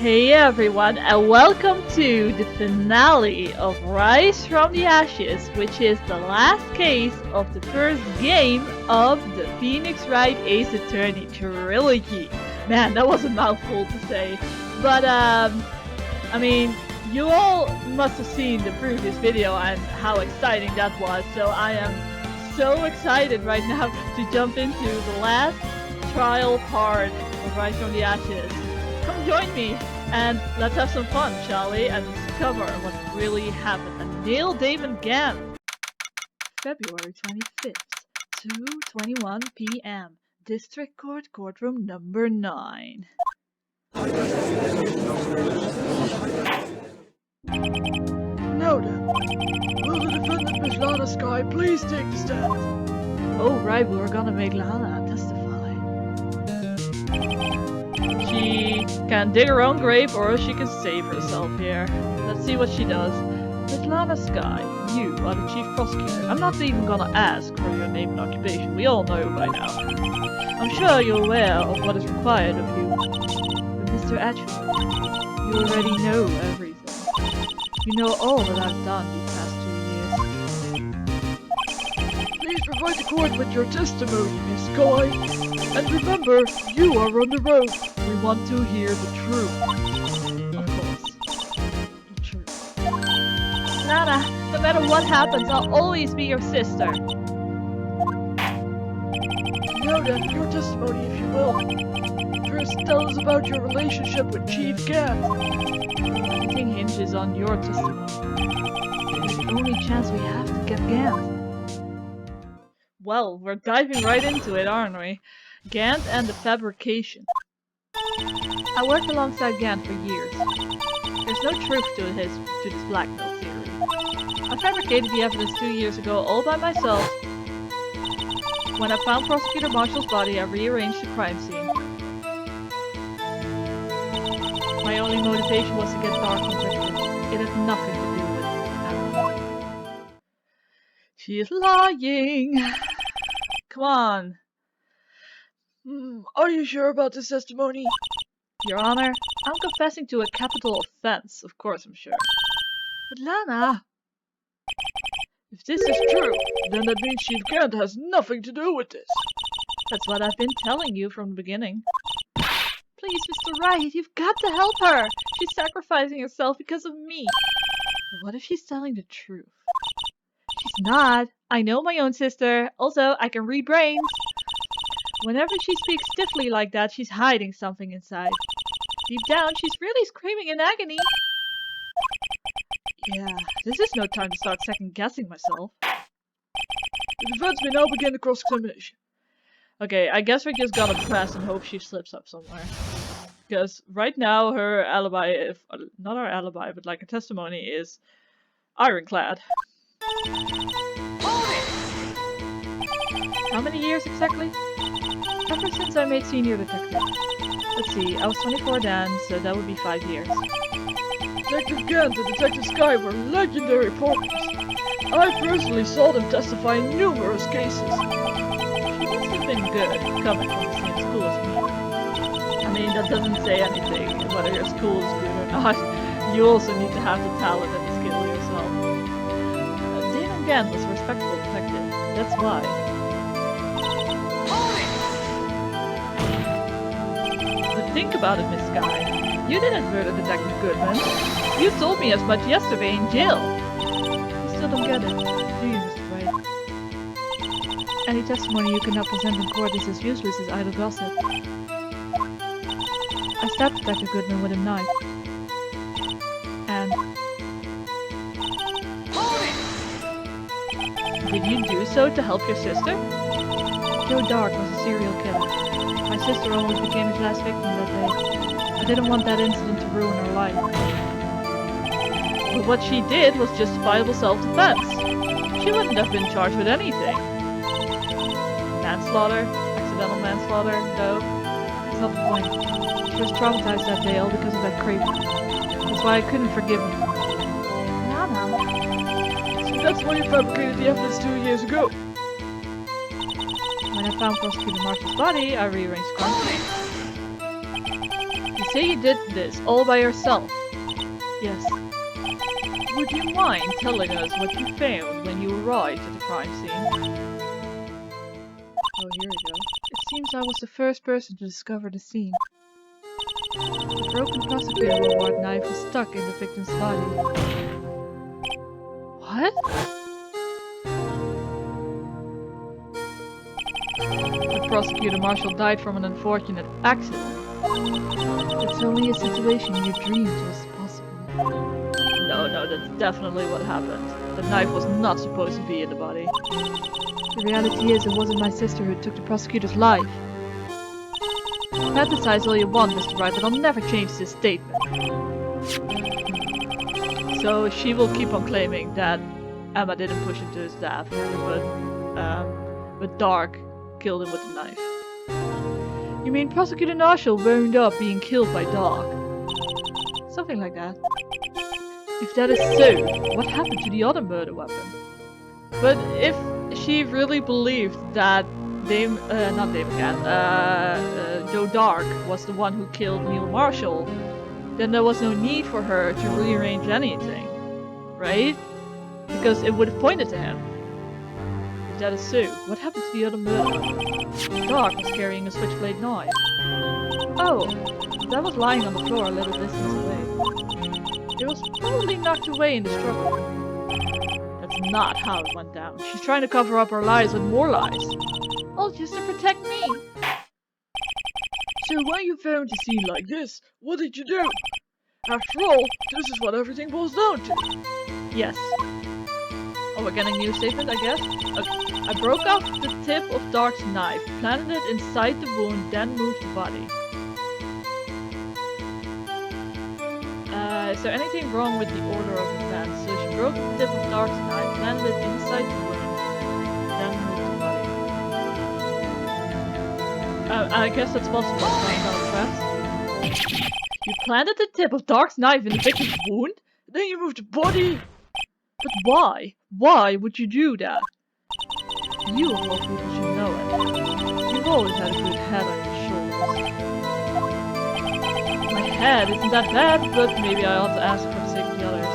Hey everyone, and welcome to the finale of Rise from the Ashes, which is the last case of the first game of the Phoenix Wright Ace Attorney Trilogy. Man, that was a mouthful to say. But, you all must have seen the previous video and how exciting that was, so I am so excited right now to jump into the last trial part of Rise from the Ashes. Come join me and let's have some fun, shall we? And discover what really happened at Neil Damon Gant. February 25th, 2:21 p.m. District Court, courtroom number 9. Now then, will the defendant, Miss Lana Sky, please take the stand? Oh right, we were gonna make Lana testify. She can dig her own grave or she can save herself here. Let's see what she does. Miss Lana Sky, you are the chief prosecutor. I'm not even gonna ask for your name and occupation. We all know by now. I'm sure you're aware of what is required of you. But Mr. Atchell, you already know everything. You know all that I've done these past 2 years. Please provide the court with your testimony, Miss Sky. And remember, you are on the road. We want to hear the truth. Of course. The truth. Lana, no matter what happens, I'll always be your sister. Now then, your testimony, if you will. First, tell us about your relationship with Chief Gant. Everything hinges on your testimony. It's the only chance we have to get Gant. Well, we're diving right into it, aren't we? Gant and the fabrication. I worked alongside Gant for years. There's no truth to this blackmail theory. I fabricated the evidence 2 years ago all by myself. When I found Prosecutor Marshall's body, I rearranged the crime scene. My only motivation was to get Dark convicted. It had nothing to do with Emma. She is lying. Come on. Are you sure about this testimony? Your Honor, I'm confessing to a capital offense. Of course I'm sure. But Lana... If this is true, then that means Chief Gant has nothing to do with this. That's what I've been telling you from the beginning. Please, Mr. Wright, you've got to help her. She's sacrificing herself because of me. But what if she's telling the truth? She's not. I know my own sister. Also, I can read brains. Whenever she speaks stiffly like that, she's hiding something inside. Deep down, she's really screaming in agony. Yeah, this is no time to start second-guessing myself. The defense may now begin the cross-examination. Okay, I guess we're just gonna press and hope she slips up somewhere. Because right now her alibi, not her alibi, but like her testimony is ironclad. How many years exactly? Ever since I made senior detective. Let's see, I was 24 then, so that would be 5 years. Detective Gant and Detective Sky were legendary partners. I personally saw them testify in numerous cases. She must have been good, coming from the same school as me. I mean, that doesn't say anything, whether your school is good or not. You also need to have the talent and the skill yourself. Damon Gant was a respectable detective, that's why. But think about it, Miss Sky. You didn't murder Detective Goodman. You told me as much yesterday in jail. I still don't get it, do you, Mr. Wright? Any testimony you cannot present in court is as useless as idle gossip. I stabbed Detective Goodman with a knife. And... Did you do so to help your sister? Joe Dark was a serial killer. My sister almost became his last victim that day. I didn't want that incident to ruin her life. But what she did was justifiable self-defense. She wouldn't have been charged with anything. Manslaughter? Accidental manslaughter? No. That's not the point. She was traumatized that day all because of that creep. That's why I couldn't forgive him. Nana. So that's why you fabricated the evidence 2 years ago. When I found Prosecutor Marshall's body, I rearranged the crime scene. He say you did this all by yourself? Yes. Would you mind telling us what you found when you arrived at the crime scene? Oh, here we go. It seems I was the first person to discover the scene. The broken prosecutor award knife was stuck in the victim's body. What? The prosecutor marshal died from an unfortunate accident. It's only a situation you dreamed was possible. No, that's definitely what happened. The knife was not supposed to be in the body. The reality is, it wasn't my sister who took the prosecutor's life. Fantasize all you want, Mr. Wright, but I'll never change this statement. So she will keep on claiming that Emma didn't push him to his death, but Dark killed him with a knife. You mean Prosecutor Marshall wound up being killed by Dark? Something like that. If that is so, what happened to the other murder weapon? But if she really believed that Joe Dark was the one who killed Neil Marshall, then there was no need for her to rearrange anything, right? Because it would have pointed to him. If that is so, what happened to the other murder? Dark was carrying a switchblade knife. Oh, that was lying on the floor a little distance away. It was probably knocked away in the struggle. That's not how it went down. She's trying to cover up her lies with more lies. All just to protect me. So when you found a scene like this, what did you do? After all, this is what everything boils down to. Yes. Oh, we're getting a new statement, I guess? Okay. I broke off the tip of Dark's knife, planted it inside the wound, then moved the body. Is there anything wrong with the order of events? So she broke the tip of Dark's knife, planted it inside the wound, then moved the body. I guess that's possible. You planted the tip of Dark's knife in the victim's wound? Then you moved the body? But why? Why would you do that? You of all people should know it. You've always had a good head on your shoulders. My head isn't that bad, but maybe I ought to ask for the sake of the others.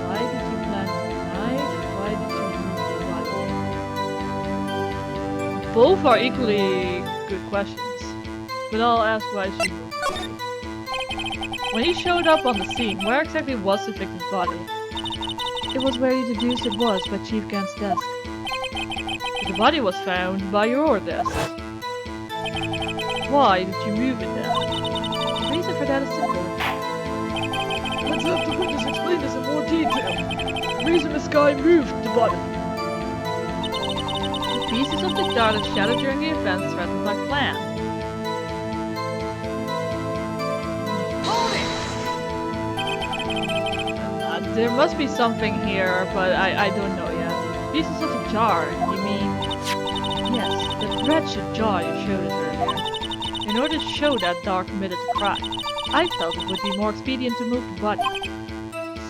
Why did you plant the knife? Why did you move the body? Both are equally good questions, but I'll ask why she moved the body. When he showed up on the scene, where exactly was the victim's body? It was where you deduced it was, by Chief Gant's desk. But the body was found by your desk. Why did you move it then? The reason for that is simple. Let's have the witness explain this in more detail. The reason this guy moved the body. The pieces of the jar that shattered during the events threatened my plan. There must be something here, but I don't know yet. Pieces of the jar, you mean? Yes, that wretched jar you showed us earlier. In order to show that Dark committed the crime, I felt it would be more expedient to move the body.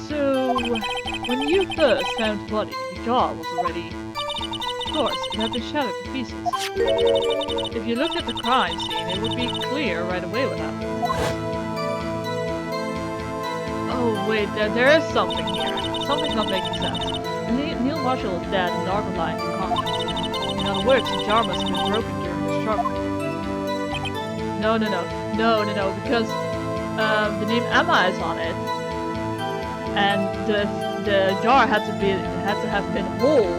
So, when you first found the body, the jar was already... Of course, it had been shattered to pieces. If you looked at the crime scene, it would be clear right away what happened. Oh wait, there is something here. Something's not making sense. Neil Marshall is dead and Dark lying unconscious. In other words, the jar must have been broken during the struggle. No, because the name Emma is on it, and the jar had to have been whole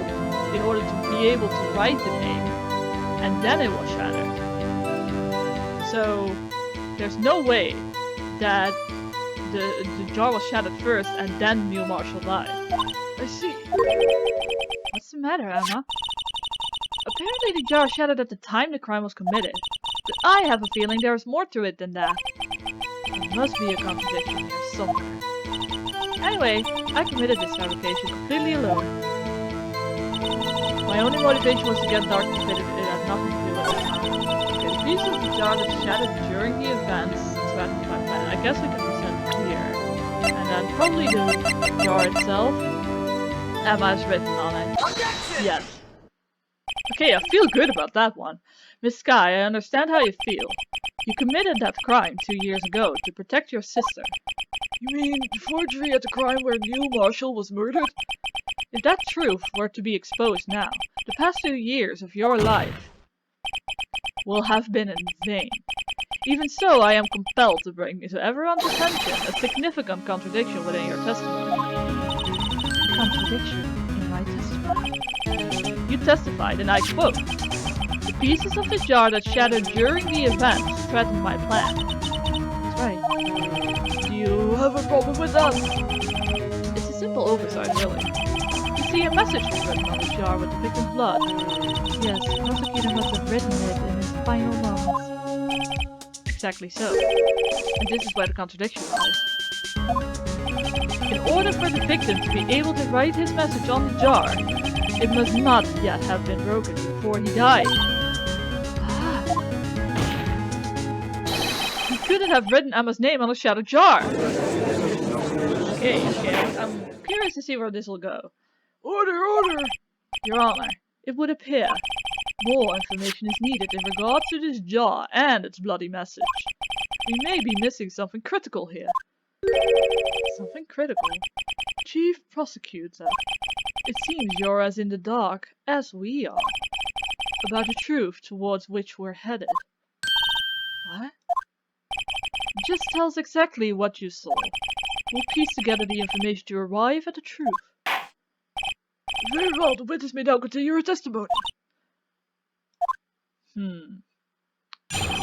in order to be able to write the name, and then it was shattered. So there's no way that the jar was shattered first and then Neil Marshall died. I see. What's the matter, Emma? Apparently the jar shattered at the time the crime was committed, but I have a feeling there is more to it than that. There must be a contradiction here somewhere. Anyway, I committed this fabrication completely alone. My only motivation was to get Dark committed. It had nothing to do with it. Okay, the piece of the jar that shattered during the events threatened my plan. I guess we can present clear. And then probably the jar itself. Emma is written on it. Yes. Okay, I feel good about that one. Miss Sky, I understand how you feel. You committed that crime 2 years ago to protect your sister. You mean forgery at the crime where Neil Marshall was murdered? If that truth were to be exposed now, the past 2 years of your life will have been in vain. Even so, I am compelled to bring to everyone's attention a significant contradiction within your testimony. Contradiction in my testimony? You testified, and I quote, "The pieces of the jar that shattered during the event threatened my plan." That's right. Do you have a problem with that? It's a simple oversight, really. You see, a message was written on the jar with the victim's blood. Yes, the prosecutor must have written it in his final moments. Exactly so. And this is where the contradiction lies. In order for the victim to be able to write his message on the jar, it must not yet have been broken before he died. Ah. He couldn't have written Emma's name on a shattered jar. Okay, I'm curious to see where this will go. Order! Your Honor, it would appear more information is needed in regard to this jar and its bloody message. We may be missing something critical here. Something critical? Chief Prosecutor, it seems you're as in the dark as we are about the truth towards which we're headed. What? Just tell us exactly what you saw. We'll piece together the information to arrive at the truth. Very well, the witness may now continue her testimony.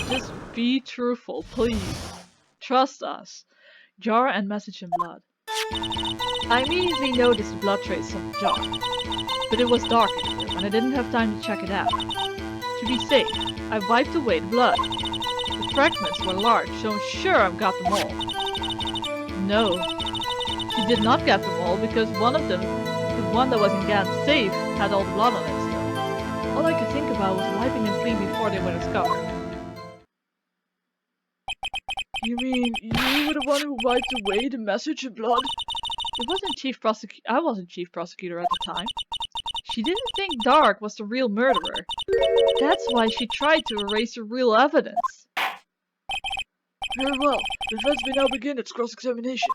Just be truthful, please. Trust us. Jar and message in blood. I immediately noticed the blood trace on the jar, but it was dark in here and I didn't have time to check it out. To be safe, I wiped away the blood. The fragments were large, so I'm sure I've got them all. No, she did not get them all because one of them, the one that was in Gant's safe, had all the blood on it still. All I could think about was wiping them clean before they were discovered. You mean you were the one who wiped away the message in blood? I wasn't chief prosecutor at the time. She didn't think Dark was the real murderer. That's why she tried to erase the real evidence. Very well. The defense may now begin its cross-examination.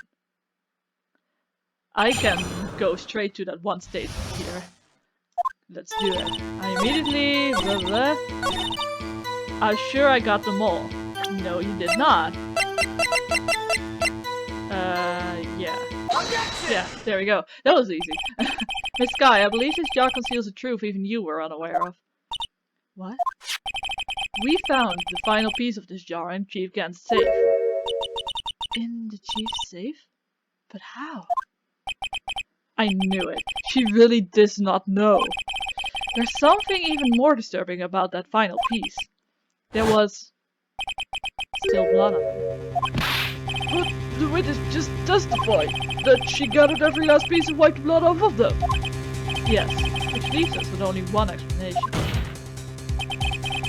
I can go straight to that one statement here. Let's do it. I immediately... I'm sure I got them all. No, you did not. Yeah. Yeah, there we go. That was easy. Miss Sky, I believe this jar conceals a truth even you were unaware of. What? We found the final piece of this jar in Chief Gant's safe. In the Chief's safe? But how? I knew it. She really does not know. There's something even more disturbing about that final piece. There was still blood on it. But the witness just testified that she gathered every last piece and wiped blood off of them. Yes, which leaves us with only one explanation.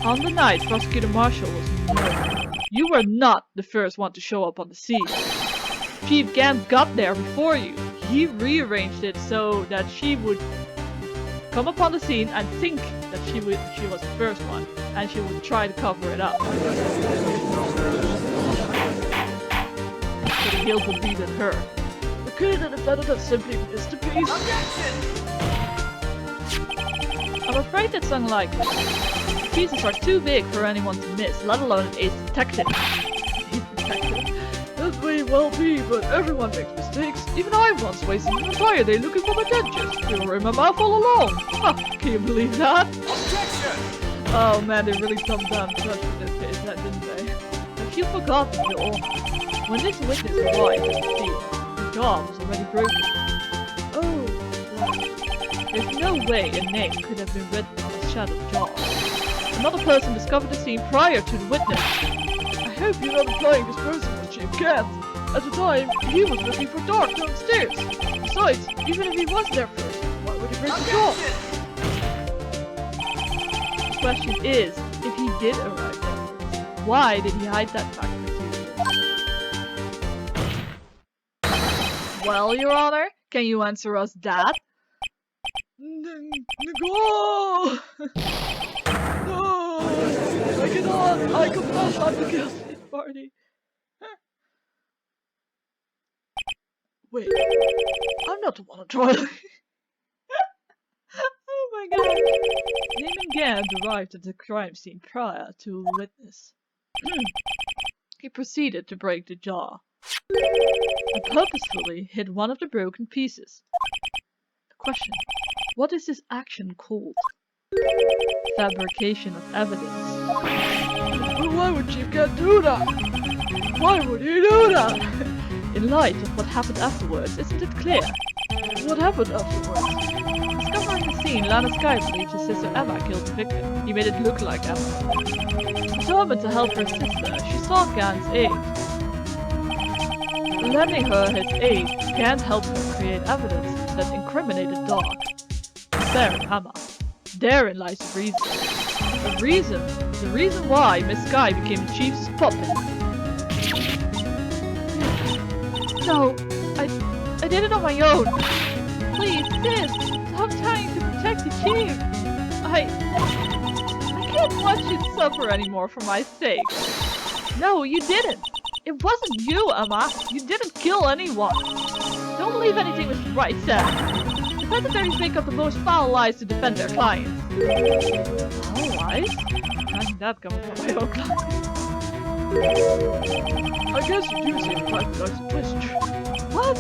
On the night Prosecutor Marshall was murdered, you were not the first one to show up on the scene. Chief Gant got there before you. He rearranged it so that she would come upon the scene and think that she was the first one, and she would try to cover it up. So the guilt would be with her. But couldn't the defendant have simply missed a piece? I'm afraid it's unlikely. The pieces are too big for anyone to miss, let alone an ace detective. That may well be, but everyone makes mistakes. Even I once wasted an entire day looking for my dentures. They were in my mouth all along. Ha! Can you believe that? Objection! Oh man, they really dumbed down the judge for this case, didn't they? Have you forgotten, Your Honor? When this witness arrived at the scene, the jar was already broken. Oh, right. There's no way a name could have been written on the shattered jar. Another person discovered the scene prior to the witness. I hope you're not implying this person was Chief Gant. At the time, he was looking for Dark downstairs. Besides, even if he was there first, why would he break the jar? The question is, if he did arrive there, why did he hide that fact for 2 years? Well, Your Honor, can you answer us that? No! No! I cannot! on! I confess I'm the guilty party. Wait, I'm not the one on trial. Oh my god. Damon Gant arrived at the crime scene prior to a witness. He proceeded to break the jaw and purposefully hit one of the broken pieces. The question, what is this action called? Fabrication of evidence. But why would Chief Cat do that? Why would he do that? In light of what happened afterwards, isn't it clear? What happened afterwards? Discovering the scene, Lana Sky believed his sister Emma killed the victim. He made it look like Emma. Determined to help her sister, she sought Gant's aid. Lending her his aid, Gant helped her create evidence that incriminated Dark. Sparing Emma. Therein lies the reason. The reason why Miss Sky became the chief's puppet. No, I did it on my own. Please, sis, stop trying to protect the chief. I can't watch you suffer anymore for my sake. No, you didn't. It wasn't you, Emma. You didn't kill anyone. Don't believe anything Mr. Wright said. Defenders make up the most foul lies to defend their clients. Foul lies? Imagine that coming from my own client. I guess you do seem like a twist. What?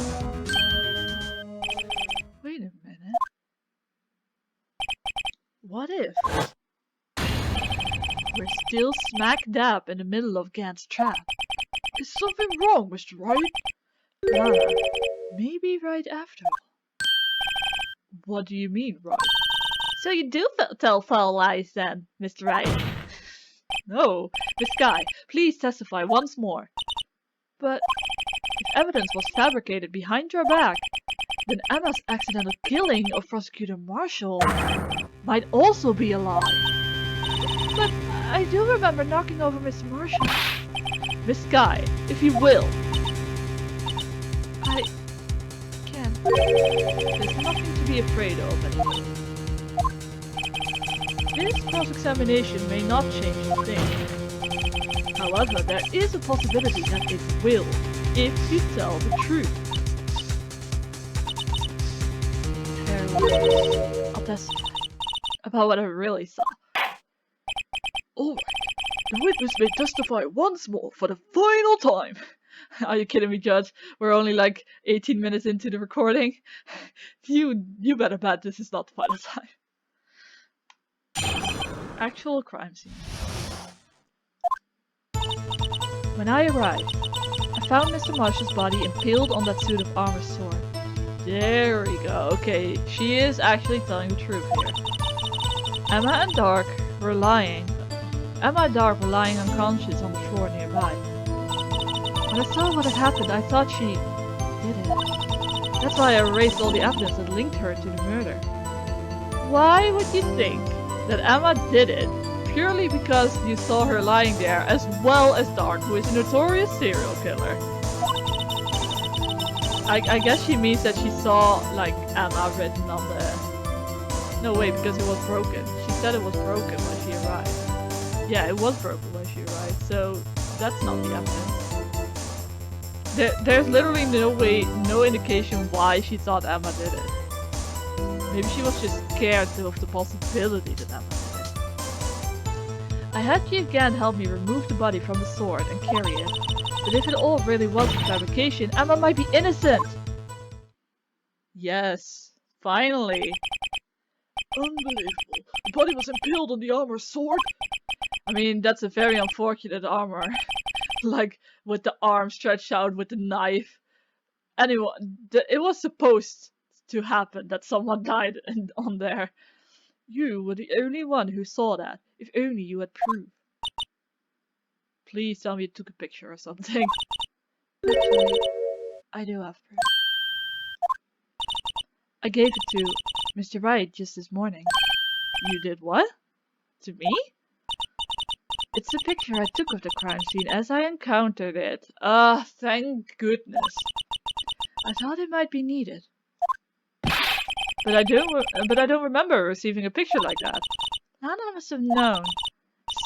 Wait a minute. What if we're still smack dab in the middle of Gant's trap? Is something wrong, Mr. Wright? Lana, maybe right after all. What do you mean, right? So you do tell foul lies then, Mr. Wright? No. Miss Sky, please testify once more. But if evidence was fabricated behind your back, then Emma's accidental killing of Prosecutor Marshall might also be a lie. But I do remember knocking over Mr. Marshall. Miss Sky, if you will. I can't. There's nothing to be afraid of anymore. This cross-examination may not change a thing. However, there is a possibility that it will, if you tell the truth. I'll testify about what I really saw. Alright, the witness may testify once more for the final time. Are you kidding me, Judge? We're only like 18 minutes into the recording. You better bet this is not the final time. Actual crime scene. When I arrived, I found Mr. Marshall's body impaled on that suit of armor sword. There we go. Okay, she is actually telling the truth here. Emma and Dark were lying unconscious on the floor nearby. When I saw what had happened, I thought she did it. That's why I erased all the evidence that linked her to the murder. Why would you think that Emma did it purely because you saw her lying there, as well as Dark, who is a notorious serial killer? I guess she means that she saw, like, Emma written on the... No, wait, because it was broken. She said it was broken when she arrived. Yeah, it was broken when she arrived, so that's not the evidence. There's literally no indication why she thought Emma did it. Maybe she was just scared of the possibility that Emma did it. I had Chief Gant help me remove the body from the sword and carry it. But if it all really was a fabrication, Emma might be innocent! Yes, finally. Unbelievable. The body was impaled on the armor sword? I mean, that's a very unfortunate armor. Like, with the arm stretched out with the knife. Anyway, it was supposed to happen that someone died on there. You were the only one who saw that. If only you had proof. Please tell me you took a picture or something. Actually, I do have proof. I gave it to Mr. Wright just this morning. You did what? To me? It's a picture I took of the crime scene as I encountered it. Ah, thank goodness. I thought it might be needed. But I don't remember receiving a picture like that. Lana must have known.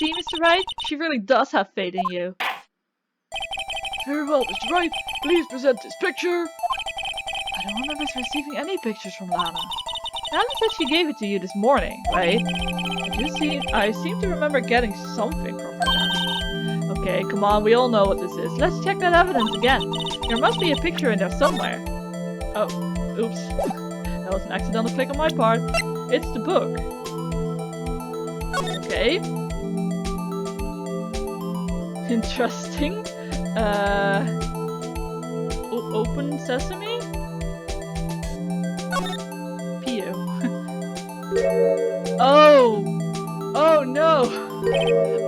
See, Mr. Wright? She really does have faith in you. Very well, Mr. Wright. Please present this picture. I don't remember receiving any pictures from Lana. Lana said she gave it to you this morning, right? I seem to remember getting something from her then. Okay, come on, we all know what this is. Let's check that evidence again. There must be a picture in there somewhere. Oh, oops. That was an accidental click on my part. It's the book. Okay. Interesting. Open sesame? Pio. Oh! Oh no!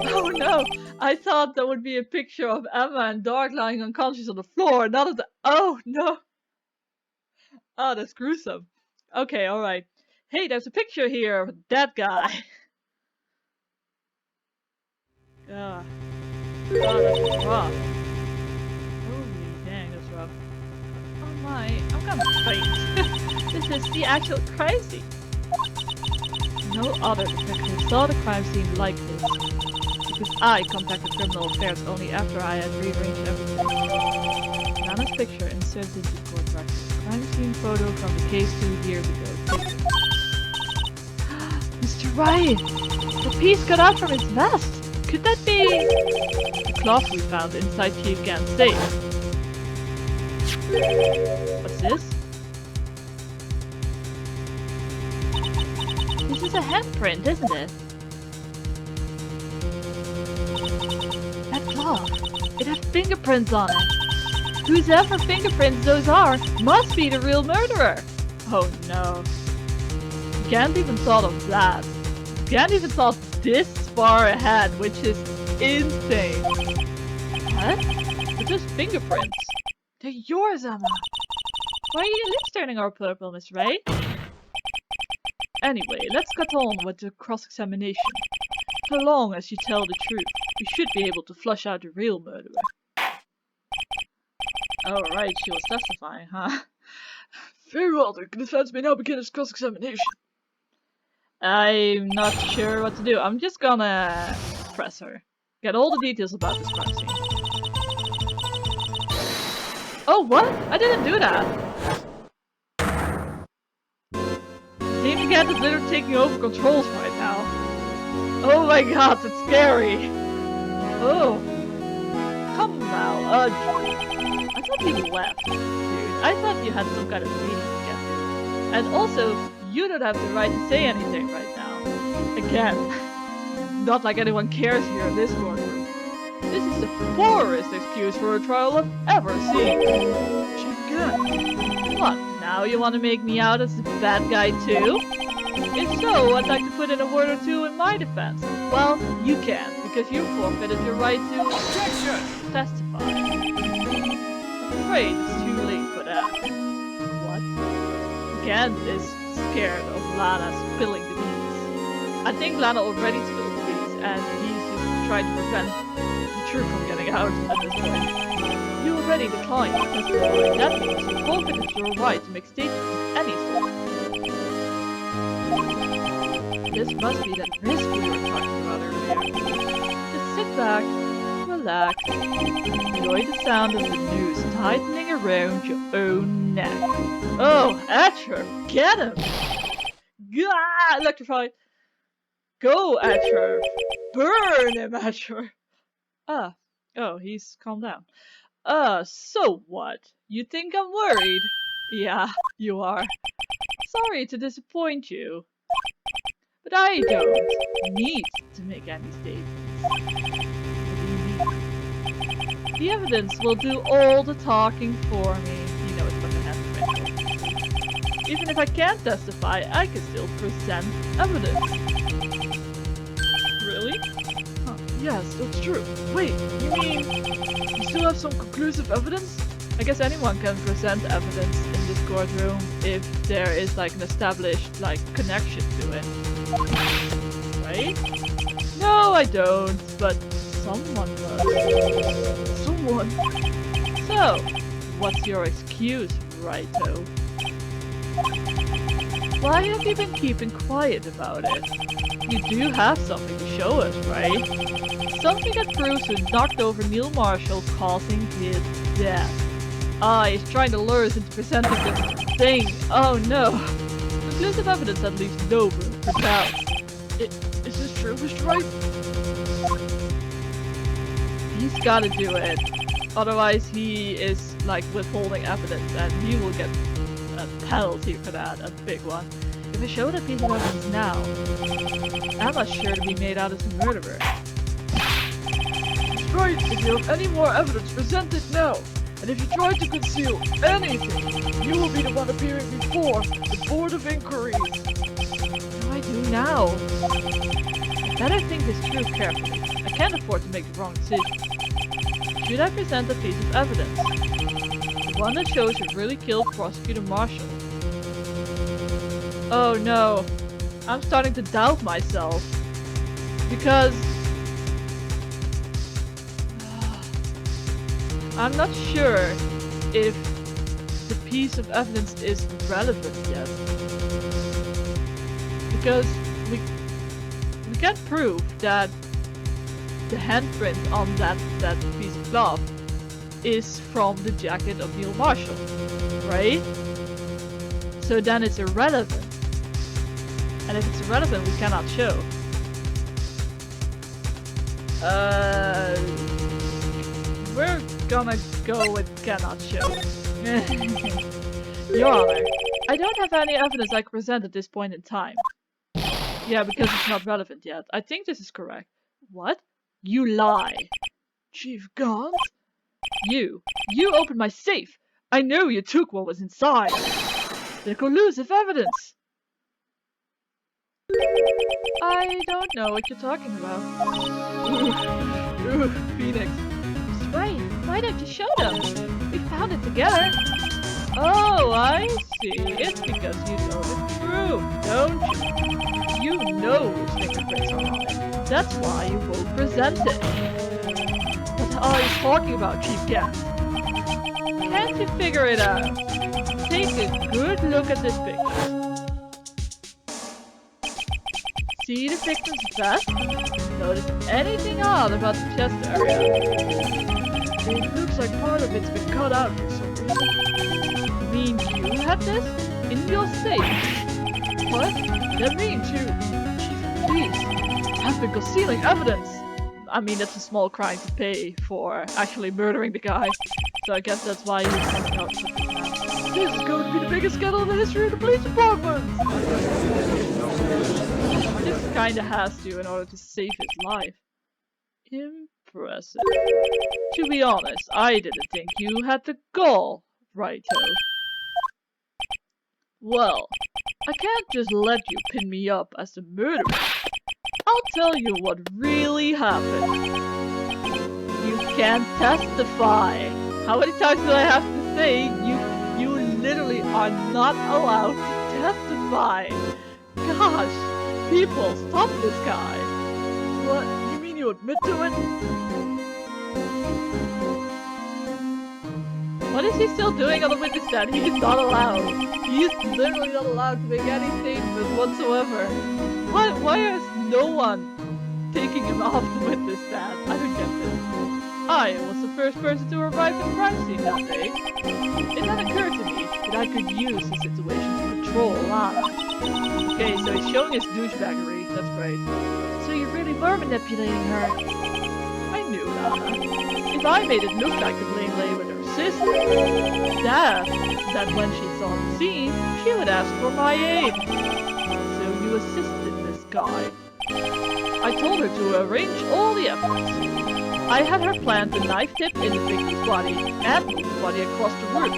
Oh no! I thought that would be a picture of Emma and Dark lying unconscious on the floor, not of the— Oh no! Oh, that's gruesome. Okay, alright. Hey, there's a picture here of that guy. Ah. Oh, that's rough. Holy dang, that's rough. Oh my, I'm gonna faint. This is the actual crime scene. No other detective saw the crime scene like this. Because I contacted Criminal Affairs only after I had rearranged everything. Nana's picture inserted into the court record. Crime scene photo from the case 2 years ago. Mr. Wright! The piece cut out from his vest! Could that be the cloth we found inside Chief Gant's safe? What's this? This is a handprint, isn't it? That cloth, it had fingerprints on it. Whosever fingerprints those are must be the real murderer. Oh no. Can't even thought of that. Can't even thought this far ahead, which is insane. What? They're just fingerprints. They're yours, Emma. Why are your lips turning all purple, Miss Ray? Anyway, let's get on with the cross-examination. So long as you tell the truth, you should be able to flush out the real murderer. Oh right, she was testifying, huh? Very well, the defense may now begin its cross-examination. I'm not sure what to do. I'm just gonna press her. Get all the details about this crime scene. Oh, what? I didn't do that. Seems to get is literally taking over controls right now. Oh my god, that's scary. Oh. Come now, I thought you left, dude. I thought you had some kind of meeting to get to. And also, you don't have the right to say anything right now. Again. Not like anyone cares here in this courtroom. This is the poorest excuse for a trial I've ever seen. Chief Gant. What, now you want to make me out as the bad guy too? If so, I'd like to put in a word or two in my defense. Well, you can't, because you forfeited your right to testify. I'm afraid it's too late for that. What? Gant is scared of Lana spilling the beans. I think Lana already spilled the beans, and he's just trying to prevent the truth from getting out at this point. You already declined to testify. That means you forfeited your right to make statements of any sort. This must be that risk we were talking about earlier. Just sit back, relax, enjoy the sound of the noose tightening around your own neck. Oh, Asher, get him! Gah! Electrified! Go, Asher! Burn him, Asher! Ah, oh, he's calmed down. So what? You think I'm worried? Yeah, you are. Sorry to disappoint you. But I don't need to make any statements. What do you mean? The evidence will do all the talking for me. You know it's from the handprint. Even if I can't testify, I can still present evidence. Really? Huh, yes, that's true. Wait, you mean you still have some conclusive evidence? I guess anyone can present evidence in this courtroom if there is like an established like connection to it. Right? No, I don't, but someone does. Someone? So, what's your excuse, Righto? Why have you been keeping quiet about it? You do have something to show us, right? Something that proves you knocked over Neil Marshall, causing his death. Ah, he's trying to lure us into presenting this thing. Oh no. Conclusive evidence that leaves no room for doubt. Is this true, Mr. Wright? He's gotta do it. Otherwise he is like withholding evidence and he will get a penalty for that, a big one. If I show that piece of evidence now, Emma's sure to be made out as a murderer. Mr. Wright, if you have any more evidence, present it now. And if you try to conceal anything, you will be the one appearing before the Board of Inquiries. What do I do now? I better think this through carefully. I can't afford to make the wrong decision. Should I present a piece of evidence? The one that shows who really killed Prosecutor Marshall. Oh no, I'm starting to doubt myself. Because I'm not sure if the piece of evidence is relevant yet. Because we can't prove that the handprint on that piece of cloth is from the jacket of Neil Marshall, right? So then it's irrelevant. And if it's irrelevant, we cannot show. We're gonna go with cannot show. Your Honor, I don't have any evidence I can present at this point in time. Yeah, because it's not relevant yet. I think this is correct. What? You lie. Chief Gaunt? You opened my safe. I know you took what was inside. The collusive evidence. I don't know what you're talking about. Ooh, Phoenix. Right, why don't you show them? We found it together. Oh, I see. It's because you know the truth, don't you? You know whose fingerprints are on it. That's why you won't present it. What are you talking about, Chief Gant? Can't you figure it out? Take a good look at this picture. See the victim's vest? Notice anything odd about the chest area? It looks like part of it's been cut out for some reason. You mean you had this? In your safe? What? That means you, Chief of Police, have been concealing evidence. I mean, that's a small crime to pay for actually murdering the guy. So I guess that's why he's coming out with this now. This is going to be the biggest scandal in the history of the police department! This kinda has to in order to save his life. Impressive. To be honest, I didn't think you had the gall, righto. Well, I can't just let you pin me up as the murderer. I'll tell you what really happened. You can't testify. How many times do I have to say you literally are not allowed to testify? Gosh, people, stop this guy. What? You mean you admit to it? What is he still doing on the witness stand? He is not allowed. He is literally not allowed to make any statement whatsoever. Why is no one taking him off the witness stand? I don't get this. I was the first person to arrive at the crime scene that day. It then occurred to me that I could use the situation to control Lana. Okay, so he's showing his douchebaggery. That's great. So you really were manipulating her. I knew Lana. If I made it look like the blame lay with her sister, that when she saw the scene, she would ask for my aid. So you assisted this guy. I told her to arrange all the evidence. I had her plant a knife tip in the victim's body and move the body across the room.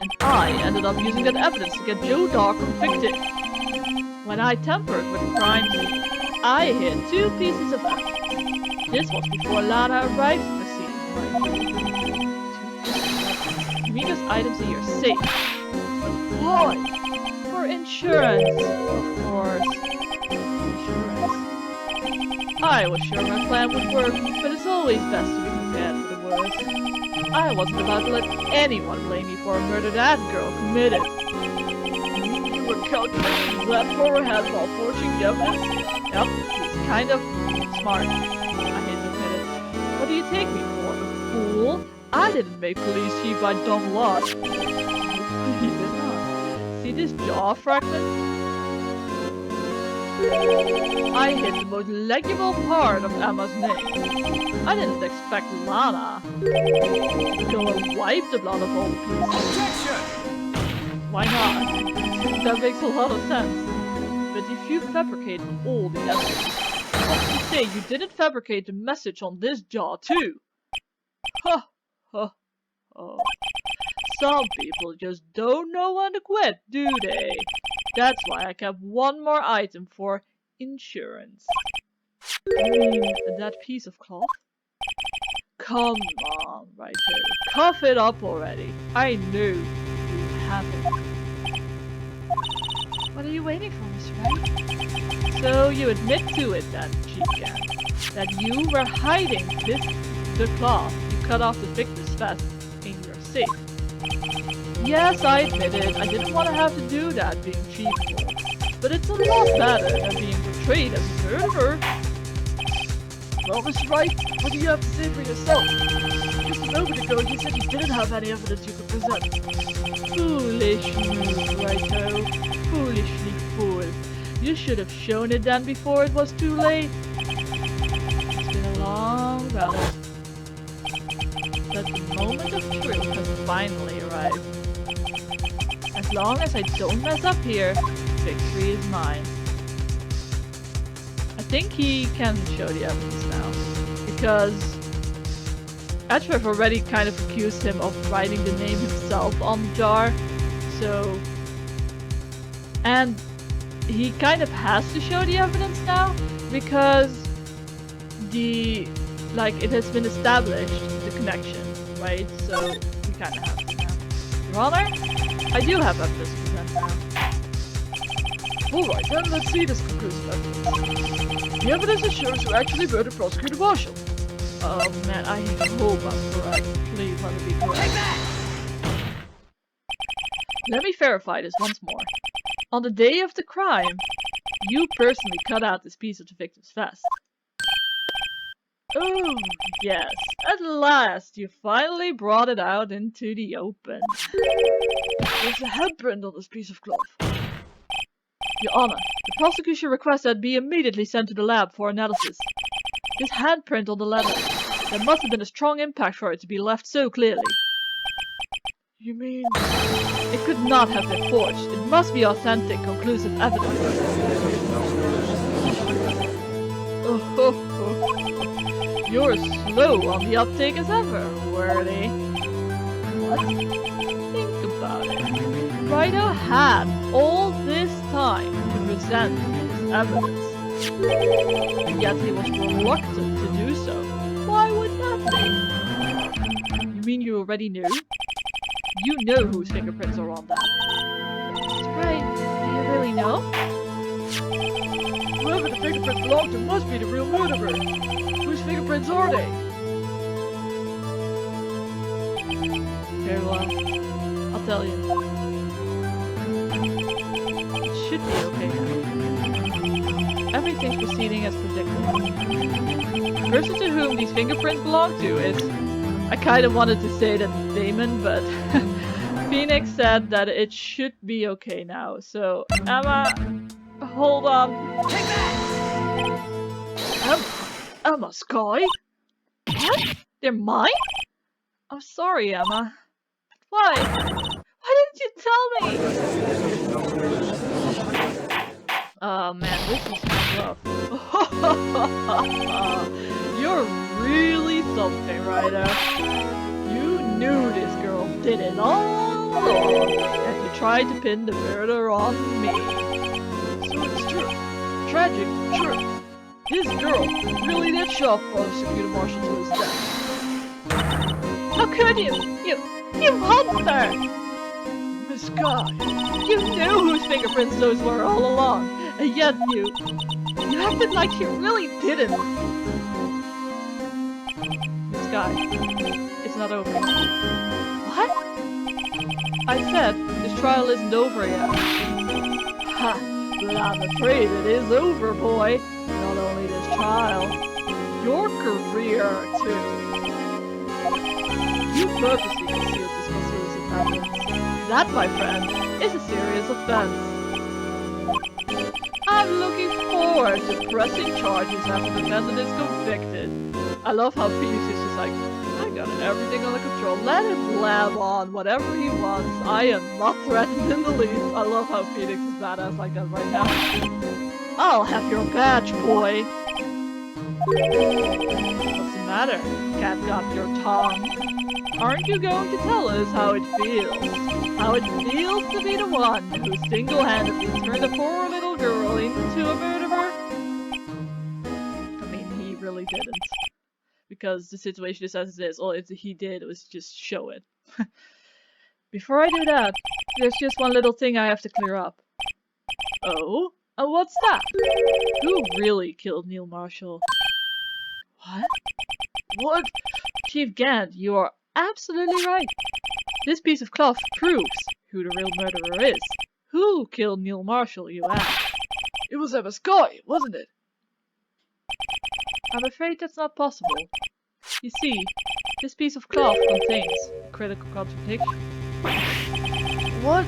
And I ended up using that evidence to get Joe Dog convicted. When I tampered with the crime scene, I hid 2 pieces of evidence. This was before Lana arrived at the scene. You mean those items in your safe? But why? For insurance, of course. Insurance. I was sure my plan would work, but it's always best to be prepared for the worst. I wasn't about to let anyone blame me for a murder that girl committed. You mean you were calculations left for her head while forging the evidence? Yep, he's kind of smart. I hate to admit it. What do you take me for? A fool? I didn't make police chief by dumb luck. You did not. See this jaw fragment? I hit the most legible part of Emma's name. I didn't expect Lana to go and wipe the blood of all the police. Why not? That makes a lot of sense. But if you fabricated all the evidence, what's to say you didn't fabricate the message on this jaw too? Huh, huh, huh. Some people just don't know when to quit, do they? That's why I kept one more item for insurance. You mean that piece of cloth? Come on, Raito. Cough it up already. I knew you'd have it. What are you waiting for, Miss Wright? So you admit to it then, Chief Gan, that you were hiding the cloth you cut off the victim's vest in your safe. Yes, I admit it. I didn't want to have to do that being chiefful. But it's a lot better than being portrayed as a murderer. Well, Mr. Wright, what do you have to say for yourself? Just a moment ago, you said you didn't have any evidence you could present. Foolish move, Raito. Foolishly fool. You should have shown it then before it was too late. It's been a long battle. But the moment of truth has finally arrived. As long as I don't mess up here, victory is mine. I think he can show the evidence now, because actually I've already kind of accused him of writing the name himself on the jar, so... And he kind of has to show the evidence now, because it has been established, the connection, right? So we kind of have to now. Your Honor, I do have evidence to present now. Alright then, let's see this conclusive evidence. The evidence shows who actually murdered Prosecutor Marshall. Oh man, I hope I'm correct. Please let me be correct. Let me verify this once more. On the day of the crime, you personally cut out this piece of the victim's vest. Oh, yes. At last, you finally brought it out into the open. There's a handprint on this piece of cloth. Your Honor, the prosecution requests that it be immediately sent to the lab for analysis. This handprint on the leather, there must have been a strong impact for it to be left so clearly. You mean... It could not have been forged. It must be authentic, conclusive evidence. Oh. You're slow on the uptake as ever, Worthy. What? Think about it. Raito had all this time to present his evidence. Yet he was reluctant to do so. Why would that be? You mean you already knew? You know whose fingerprints are on that. That's right. Do you really know? Whoever the fingerprints belong to must be the real murderer. Whose fingerprints are they? Very well. I'll tell you. It should be okay now. Everything's proceeding as predicted. The person to whom these fingerprints belong to is... I kind of wanted to say that it's Damon, but Phoenix said that it should be okay now. So, Emma, hold on. Take that! Emma, Sky? What? They're mine? I'm sorry, Emma. Why? Why didn't you tell me? Oh man, this is rough. You're really something, Ryder. You knew this girl did it all along, and you tried to pin the murder on me. So it's true. Tragic, true. This girl really did shove Prosecutor Marshall to his death. How could you? You monster! Miss Sky. You knew whose fingerprints those were all along, and yet you acted like you really didn't. Sky, it's not over. What? I said this trial isn't over yet. Ha! But I'm afraid it is over, boy. Not only this trial, your career, too. You purposely concealed this conspiracy evidence. That, my friend, is a serious offense. I'm looking forward to pressing charges after the defendant is convicted. I love how Phoenix is just like, I got everything under control. Let him blab on whatever he wants. I am not threatened in the least. I love how Phoenix is badass like that right now. I'll have your badge, boy. What's the matter? Cat got your tongue. Aren't you going to tell us how it feels? How it feels to be the one who single-handedly turned a poor little girl into a murderer? I mean, he really didn't. Because the situation is as it is. All he did was just show it. Before I do that, there's just one little thing I have to clear up. Oh? Oh, what's that? Who really killed Neil Marshall? What? What? Chief Gant, you are absolutely right. This piece of cloth proves who the real murderer is. Who killed Neil Marshall, you ask? It was Emma Sky, wasn't it? I'm afraid that's not possible. You see, this piece of cloth contains a critical contradiction. What?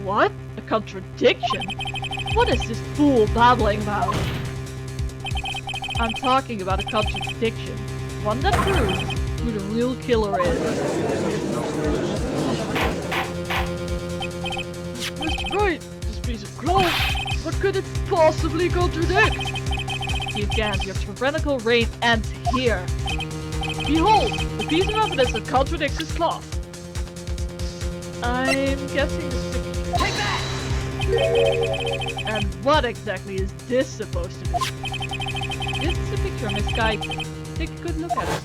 What? A contradiction? What is this fool babbling about? I'm talking about a contradiction. One that proves who the real killer is. Mr. Wright, this piece of cloth, what could it possibly contradict? You can't, your tyrannical reign ends here. Behold, the piece of evidence that contradicts this cloth. I'm guessing this picture. Take that! And what exactly is this supposed to be? This is a picture of Miss Sky. Take a good look at it.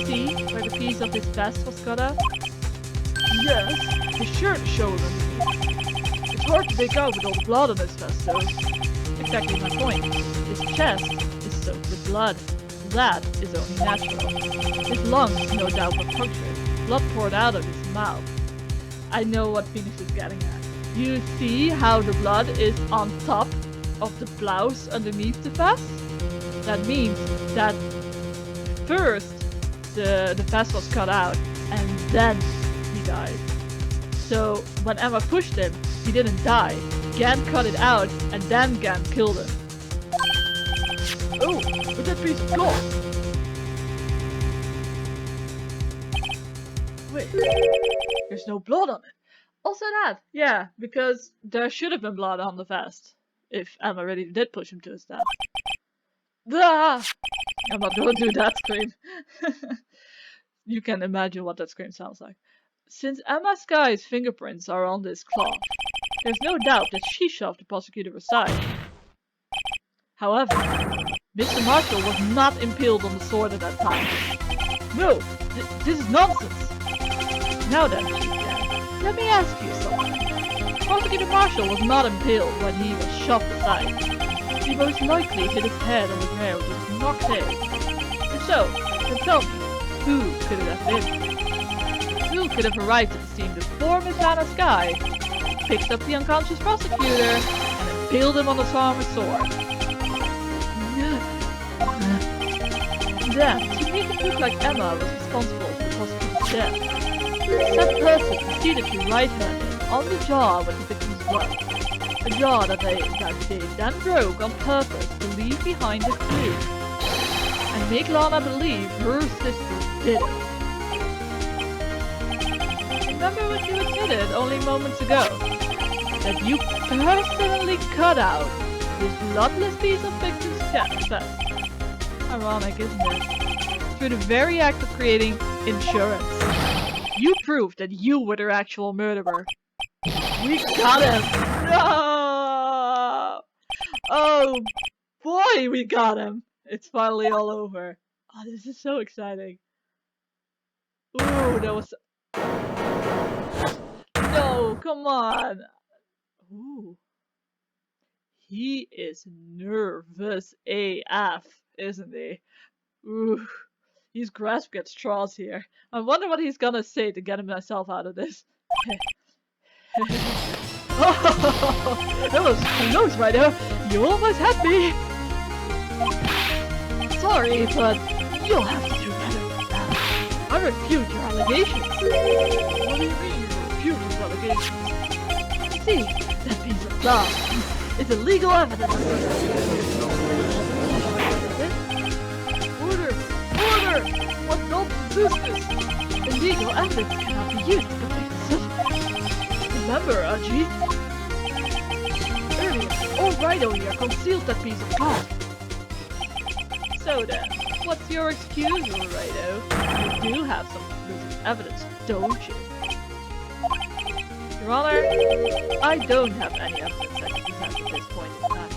See where the piece of his vest was cut out? Yes, his shirt showed underneath. It's hard to make out with all the blood on his vest, though. Exactly my point. His chest is soaked with blood. That is only natural. His lungs, no doubt, were punctured. Blood poured out of his mouth. I know what Phoenix is getting at. You see how the blood is on top of the blouse underneath the vest? That means that first the vest was cut out and then he died. So when Emma pushed him, he didn't die. Gant cut it out and then Gant killed him. Oh, but that piece of cloth! Wait, there's no blood on it. Also that, yeah, because there should have been blood on the vest. If Emma really did push him to his death. Ah! I'm not going to do that scream. You can imagine what that scream sounds like. Since Emma Sky's fingerprints are on this cloth, there's no doubt that she shoved the prosecutor aside. However, Mr. Marshall was not impaled on the sword at that time. No, this is nonsense. Now then, Chief Gant, let me ask you something. Prosecutor Marshall was not impaled when he was shoved aside. He most likely hit his head on the ground and was knocked out. And so, then tell me, who could it have been? Who could have arrived at the scene before Miss Anna Sky, picked up the unconscious prosecutor, and impaled him on the arm with sword? Then, to make it look like Emma was responsible for the prosecutor's death, said person proceeded to right-hand him on the jaw with the victim's blood. A jaw that they then broke on purpose to leave behind a clue. And make Lana believe her sister did it. Remember what you admitted only moments ago? That you personally cut out this bloodless piece of victim's chest. Ironic, isn't it? Through the very act of creating insurance. You proved that you were the actual murderer. We got him! No! Oh boy, we got him! It's finally all over. Oh, this is so exciting. Ooh, that was... No, come on! Ooh. He is nervous AF, isn't he? Ooh. He's grasping at straws here. I wonder what he's gonna say to get himself out of this. That was close, Ryder. You almost had me. Sorry, but you'll have to do better with that. I refute your allegations. What do you mean you refute his allegations? See, that piece of glass is illegal evidence. Order! Order! What nonsense is this? Illegal evidence cannot be used to convict a suspect. Remember, Ajit? Earlier, old Rido here concealed that piece of glass. So then, what's your excuse, old Rido? You do have some conclusive evidence, don't you? Your Honor, I don't have any evidence I can present at this point in time.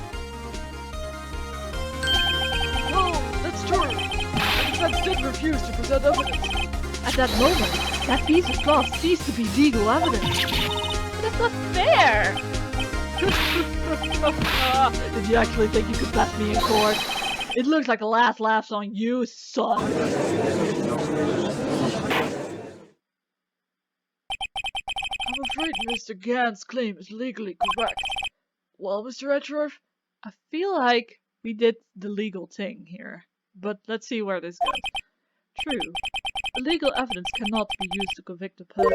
No, that's true. The defense did refuse to present evidence. At that moment, that piece of glass ceased to be legal evidence. But that's not fair! Did you actually think you could pass me in court? It looks like the last laugh's on you, son. I'm afraid Mr. Gant's claim is legally correct. Well, Mr. Edgeworth, I feel like we did the legal thing here, but let's see where this goes. True, illegal evidence cannot be used to convict a person,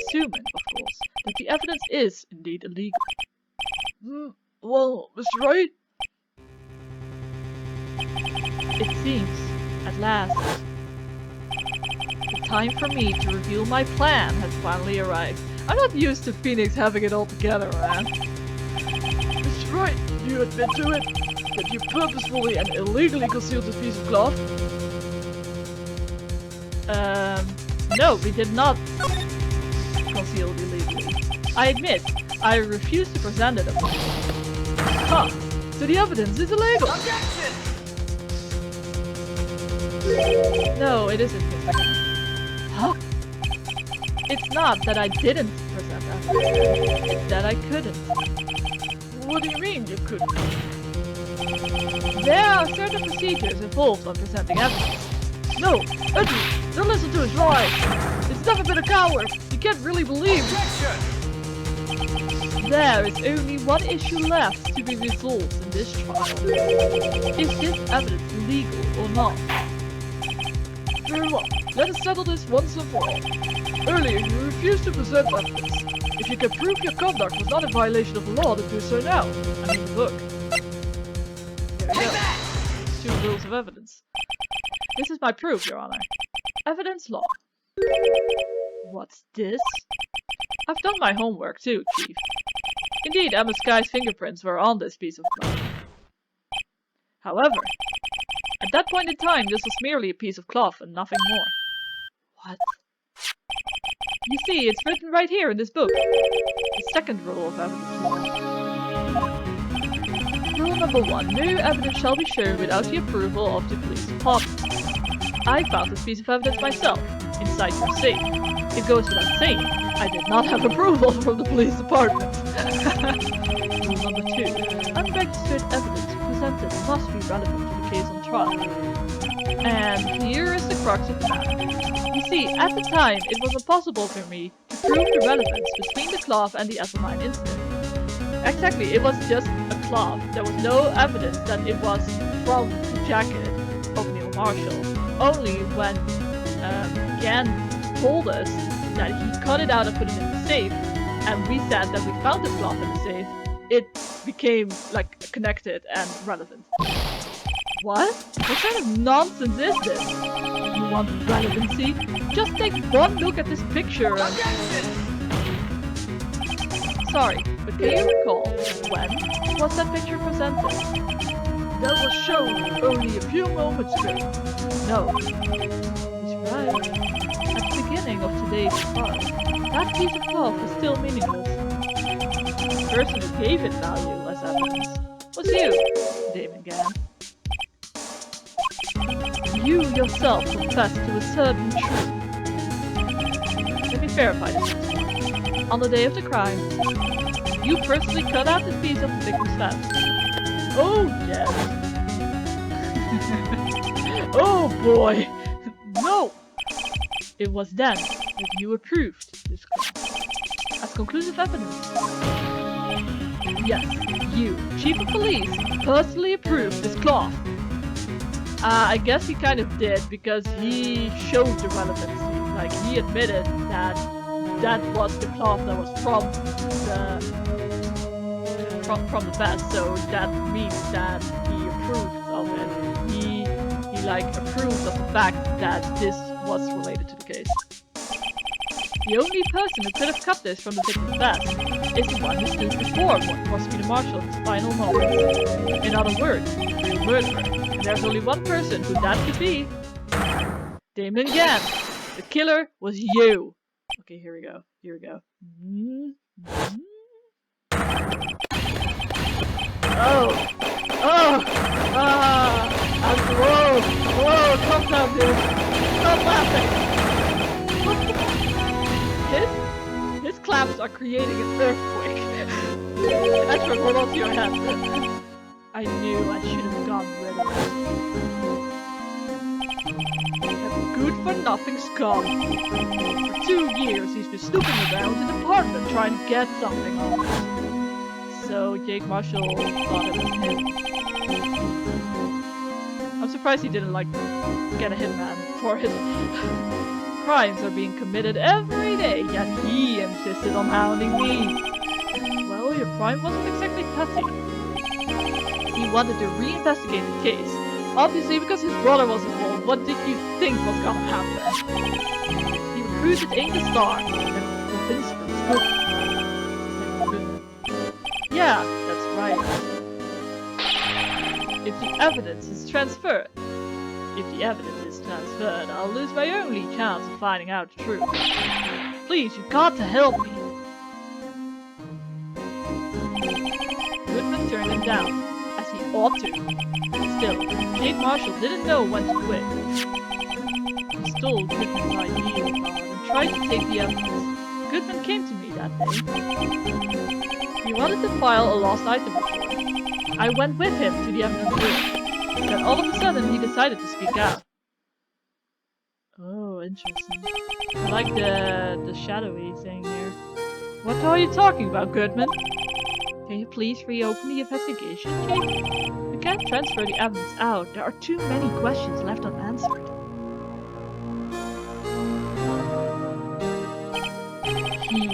assuming, of course, that the evidence is indeed illegal. Well, Mr. Wright? It seems, at last, the time for me to reveal my plan has finally arrived. I'm not used to Phoenix having it all together, man. Mr. Wright, you admit to it? That you purposefully and illegally concealed this piece of cloth? No, we did not conceal it illegally. I admit, I refuse to present it. Huh, so the evidence is illegal! Objection! No, it isn't. Huh? It's not that I didn't present evidence, it's that I couldn't. What do you mean you couldn't? There are certain procedures involved when presenting evidence. No, Edward, don't listen to his lies. It's never been a coward. You can't really believe. Objection! There is only one issue left to be resolved in this trial. Is this evidence legal or not? Very well. Let us settle this once and for all. Earlier, you refused to present evidence. If you can prove your conduct was not in violation of the law, then do so now. I mean the book. There we go. 2 rules of evidence. This is my proof, Your Honor. Evidence law. What's this? I've done my homework too, Chief. Indeed, Emma Sky's fingerprints were on this piece of cloth. However, at that point in time, this was merely a piece of cloth and nothing more. What? You see, it's written right here in this book. The second rule of evidence law. Rule number 1. No evidence shall be shown without the approval of the police department. I found this piece of evidence myself, inside your safe. It goes without saying, I did not have approval from the police department. Rule number 2. Unregistered evidence presented must be relevant to the case on trial. And here is the crux of the matter. You see, at the time, it was impossible for me to prove the relevance between the cloth and the Ethelmine incident. Exactly, it was just a cloth. There was no evidence that it was from the jacket of Neil Marshall. Only when Gan told us that he cut it out and put it in the safe, and we said that we found this cloth in the safe, it became like connected and relevant. What? What kind of nonsense is this? You want relevancy? Just take one look at this picture and... Sorry, but can you recall when was that picture presented? That was shown only a few moments ago. No. He's right. At the beginning of today's trial, that piece of cloth was still meaningless. The person who gave it value as evidence was you, Damon Gann. You yourself confessed to a certain truth. Let me verify this. On the day of the crime, you personally cut out this piece of the victim's fat. Oh, yes. Oh, boy. No. It was then that you approved this crime. as conclusive evidence. Yes, you, Chief of Police, personally approved this cloth. I guess he kind of did, because he showed the relevancy. Like, he admitted that that was the cloth that was from the best, so that means that he approved of it. He like approved of the fact that this was related to the case. The only person who could have cut this from the victim's vest is the one who stood before Prosecutor Marshall at his final moments. In other words, the real murderer. And there's only one person who that could be. Damon Gant. The killer was you. Okay, here we go. Here we go. Oh! Oh! Whoa! Whoa! Calm down, dude! Stop laughing! His claps are creating an earthquake. Ashford, hold on to your hat. I knew I should have gotten rid of it. That good-for-nothing scum. For 2 years, he's been snooping around in the apartment trying to get something on it. So Jake Marshall thought it was him. I'm surprised he didn't, like, get a hitman for his... Crimes are being committed every day, yet he insisted on hounding me. Well, your crime wasn't exactly petty. He wanted to reinvestigate the case. Obviously, because his brother was involved, what did you think was gonna happen? He recruited Inga Starr and convinced her. Yeah, that's right. If the evidence is transferred, I'll lose my only chance of finding out the truth. Please, you've got to help me. Goodman turned him down, as he ought to. Still, Jake Marshall didn't know when to quit. He stole Goodman's ID card and tried to take the evidence. Goodman came to me that day. He wanted to file a lost item report. I went with him to the evidence room. Then all of a sudden he decided to speak out. Oh, interesting. I like the shadowy thing here. What are you talking about, Goodman? Can you please reopen the investigation, Jake? We can't transfer the evidence out. There are too many questions left unanswered. He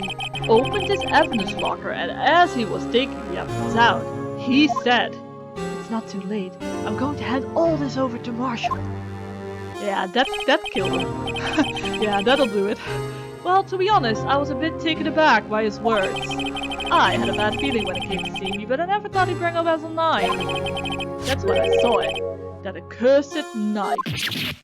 opened his evidence locker, and as he was taking the evidence out, he said, "It's not too late. I'm going to hand all this over to Marshall." Yeah, that killed him. Yeah, that'll do it. Well, to be honest, I was a bit taken aback by his words. I had a bad feeling when he came to see me, but I never thought he'd bring up as a knife. That's when I saw it. That accursed knife.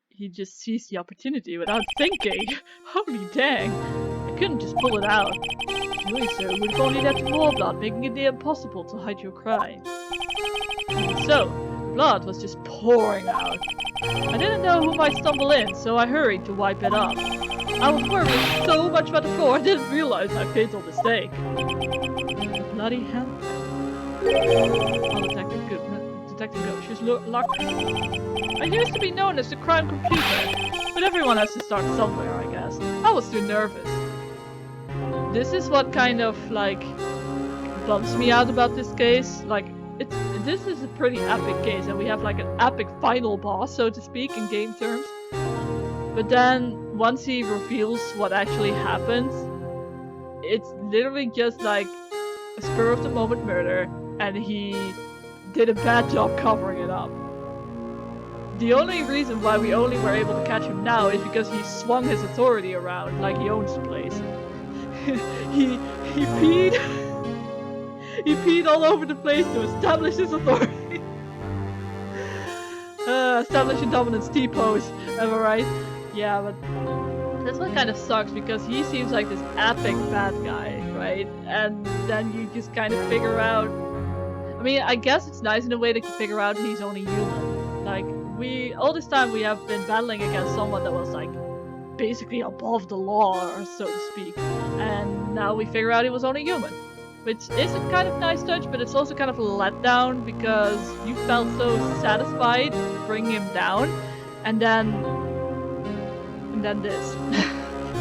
He just seized the opportunity without thinking. Holy dang. I couldn't just pull it out. Doing so would have only led to more blood, making it near impossible to hide your crime. So, blood was just pouring out. I didn't know who might stumble in, so I hurried to wipe it up. I was worrying so much about the floor I didn't realize my fatal mistake. A bloody hand. Oh, Detective Gosher's locker. I used to be known as the crime computer, but everyone has to start somewhere, I guess. I was too nervous. This is what kind of, like, bumps me out about this case. Like, this is a pretty epic case, and we have like an epic final boss, so to speak, in game terms. But then, once he reveals what actually happens, it's literally just like a spur-of-the-moment murder, and he did a bad job covering it up. The only reason why we only were able to catch him now is because he swung his authority around like he owns the place. he peed. He peed all over the place to establish his authority. Establishing dominance T-pose, am I right? Yeah, but that's what kind of sucks, because he seems like this epic bad guy, right? And then you just kind of figure out... I mean, I guess it's nice in a way that you figure out he's only human. Like, all this time we have been battling against someone that was like, basically above the law, or so to speak. And now we figure out he was only human. Which is a kind of nice touch, but it's also kind of a letdown because you felt so satisfied bringing him down, and then this.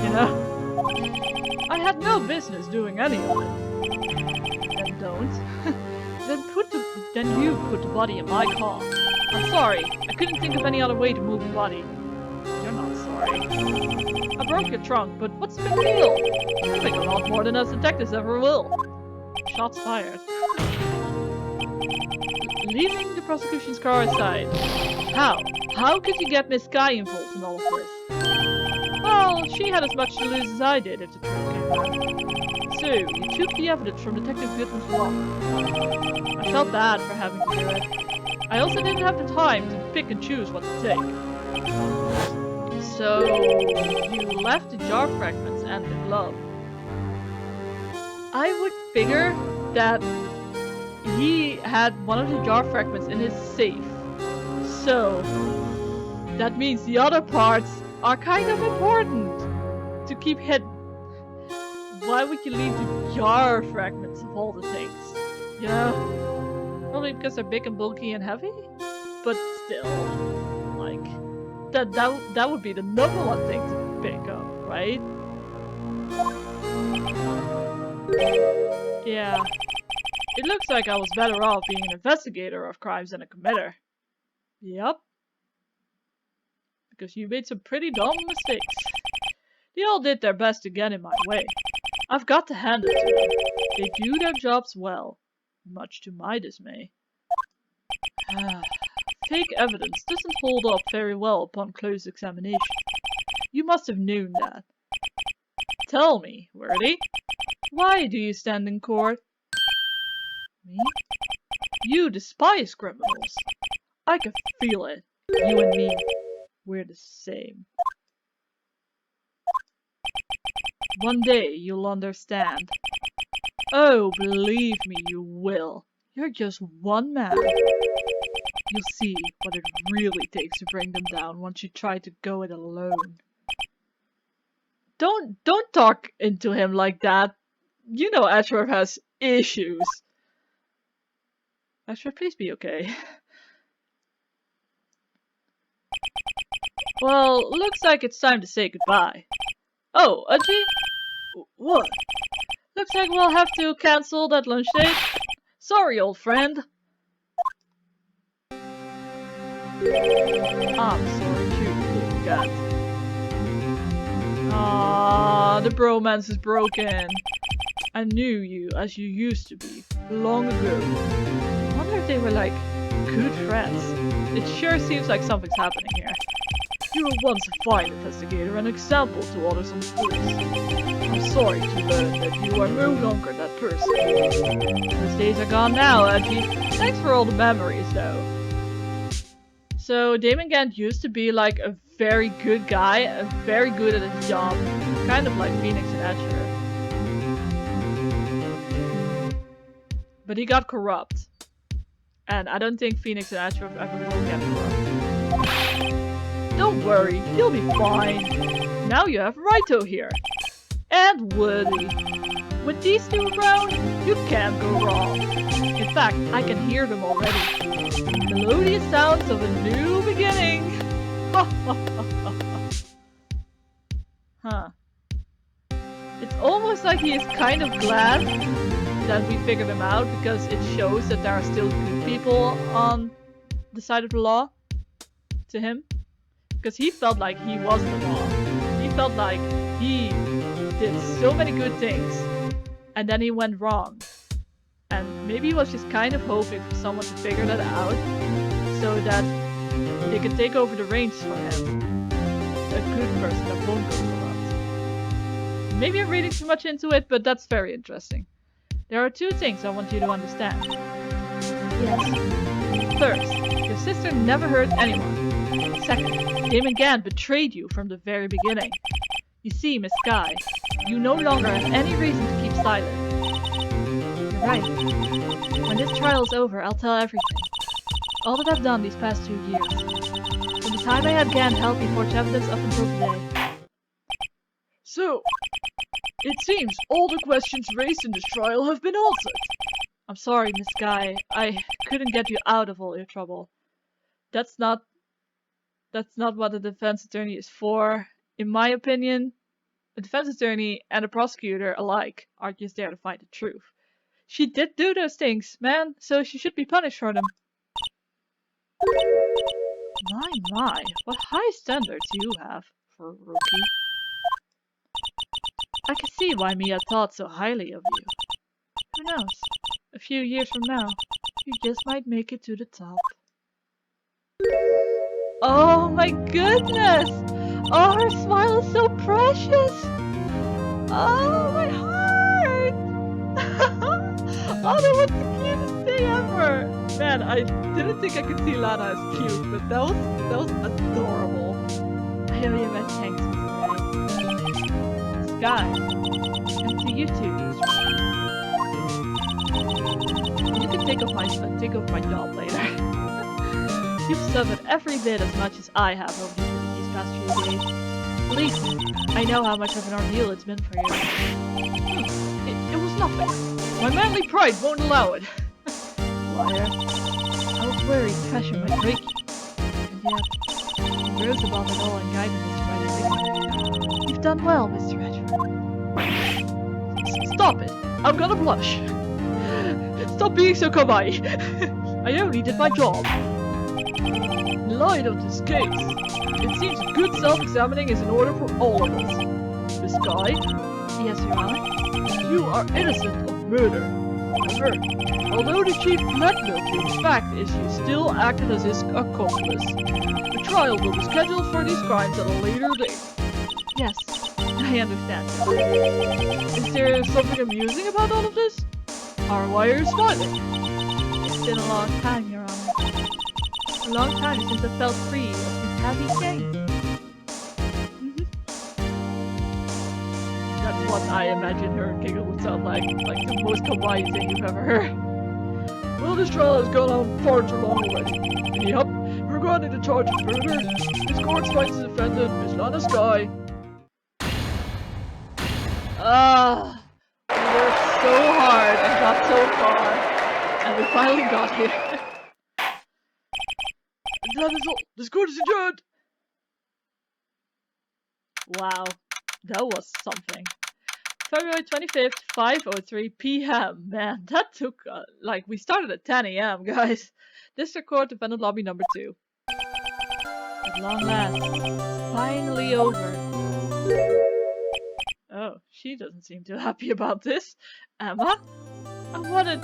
you know? I had no business doing any of it. Then don't. Then you put the body in my car. I'm sorry, I couldn't think of any other way to move the body. You're not sorry. I broke your trunk, but what's the big deal? You make a lot more than us detectives ever will. Shots fired. Leaving the prosecution's car aside. How? How could you get Miss Guy involved in all of this? Well, she had as much to lose as I did if the truth came out. So, you took the evidence from Detective Goodman's locker. I felt bad for having to do it. I also didn't have the time to pick and choose what to take. So, you left the jar fragments and the glove. I would figure that he had one of the jar fragments in his safe. So, that means the other parts are kind of important to keep hidden. Why would you leave the jar fragments of all the things? You know? Probably because they're big and bulky and heavy? But still, like, that would be the number one thing to pick up, right? Yeah. It looks like I was better off being an investigator of crimes than a committer. Yep. Because you made some pretty dumb mistakes. They all did their best to get in my way. I've got to hand it to them. They do their jobs well, much to my dismay. Fake evidence doesn't hold up very well upon close examination. You must have known that. Tell me, Worthy, why do you stand in court? Me? You despise criminals. I can feel it. You and me, we're the same. One day you'll understand. Oh, believe me, you will. You're just one man. You'll see what it really takes to bring them down once you try to go it alone. Don't talk into him like that. You know Ashraf has issues. Ashraf, please be okay. Well, looks like it's time to say goodbye. Oh, Ajay? What? Looks like we'll have to cancel that lunch date. Sorry, old friend. I'm sorry too, little cat. Ah, the bromance is broken. I knew you as you used to be, long ago. I wonder if they were like good friends. It sure seems like something's happening here. You were once a fine investigator and an example to others on the force. I'm sorry to learn that you are no longer that person. Those days are gone now, Ajay. Thanks for all the memories, though. So, Damon Gant used to be like a very good guy, very good at his job. Kind of like Phoenix and Asher. But he got corrupt. And I don't think Phoenix and Asher ever will get corrupt. Don't worry, you'll be fine. Now you have Raito here. And Woody. With these two around, you can't go wrong. In fact, I can hear them already. The melodious sounds of a new beginning. Huh. It's almost like he is kind of glad that we figured him out because it shows that there are still good people on the side of the law to him. Because he felt like he was the law. He felt like he did so many good things and then he went wrong. And maybe he was just kind of hoping for someone to figure that out so that they could take over the reins for him. A good person that won't go corrupt. Maybe I'm reading too much into it, but that's very interesting. There are two things I want you to understand. Yes. First, your sister never hurt anyone. Second, Damon Gant betrayed you from the very beginning. You see, Miss Guy, you no longer have any reason to keep silent. You're right. When this trial's over, I'll tell everything. All that I've done these past 2 years. From the time I had Gant help me forge evidence up until today. So, it seems all the questions raised in this trial have been answered. I'm sorry, Miss Guy. I couldn't get you out of all your trouble. That's not what a defense attorney is for, in my opinion. A defense attorney and a prosecutor alike aren't just there to find the truth. She did do those things, man, so she should be punished for them. My, what high standards you have for a rookie. I can see why Mia thought so highly of you. Who knows? A few years from now, you just might make it to the top. Oh my goodness! Oh, her smile is so precious! Oh, my heart! Oh, that was the cutest thing ever! Man, I didn't think I could see Lana as cute, but that was adorable. I owe you my thanks, Mr. Wright. Sky, and to you too, Mr. Wright. You can take off my job later. You've suffered every bit as much as I have over these past few days. Believe me, I know how much of an ordeal it's been for you. It was nothing. My manly pride won't allow it. Liar. I was worried pressure might break you. And yet, you rose above it all and guided us right in. You've done well, Mr. Redford. Stop it! I'm gonna blush. Stop being so kawaii. I only did my job. In light of this case, it seems good self-examining is in order for all of us. Miss Sky? Yes, Your Honor? You are innocent of murder. However, although the chief blackmailed you, the fact is you still acted as his accomplice. A trial will be scheduled for these crimes at a later date. Yes, I understand. Is there something amusing about all of this? Or why are you smiling? It's been a long time, Your Honor. A long time since I felt free of this heavy chain. That's what I imagine her giggle would sound like the most kawaii thing you've ever heard. Well, this trial has gone on far too long already. Yep, regarding the charge of murder, this court finds the defendant, Miss Lana Sky. We worked so hard and got so far, and we finally got here. That is all. This court is adjourned. Wow, that was something. February 25th, 5:03 p.m. Man, that took, we started at 10 a.m., guys. District Court, Defendant Lobby number 2. At long last, it's finally over. Oh, she doesn't seem too happy about this. Emma? I wanted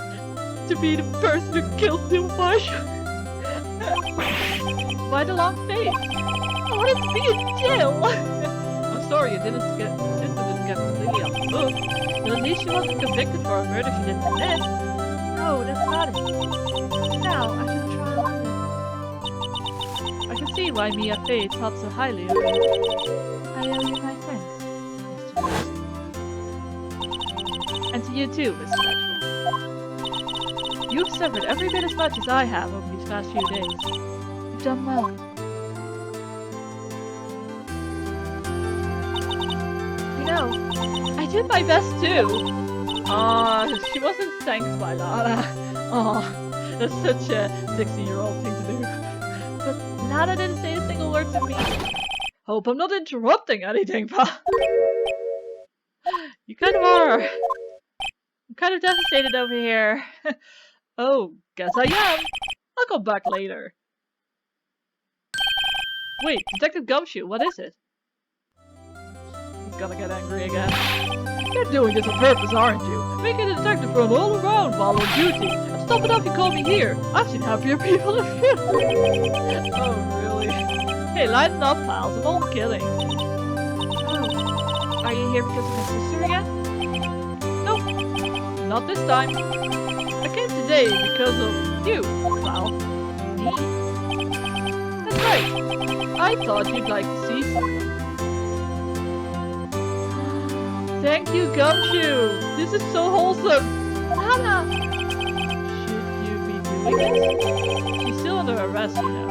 to be the person who killed Doombush. Why the long face? I wanted to be in jail! I'm sorry, your sister didn't get completely off the hook, but at least she wasn't convicted for a murder she didn't commit. No, that's not it. Now, after the trial ended. I can see why Mia Fey thought so highly of you. I owe you my thanks, Mr. Wright. And to you too, Mr. Redford. You've suffered every bit as much as I have over these past few days. You've done well. You know, I did my best too. She wasn't thanked by Lana. That's such a 60-year-old thing to do. But Lana didn't say a single word to me. Hope I'm not interrupting anything, pa. You kind of are. I'm kind of devastated over here. Oh, guess I am. I'll come back later. Wait, Detective Gumshoe, what is it? He's gonna get angry again. You're doing this on purpose, aren't you? Making a detective run all around while on duty. And stop enough you call me here. I've seen happier people than you. Oh, really? Hey, lighten up, pals. I'm all kidding. Oh, are you here because of my sister again? Nope, not this time. I came today because of you, pal. Me? That's right. I thought you'd like to see someone. Thank you, Gumshoe! This is so wholesome! Lana! Should you be doing this? She's still under arrest, you know.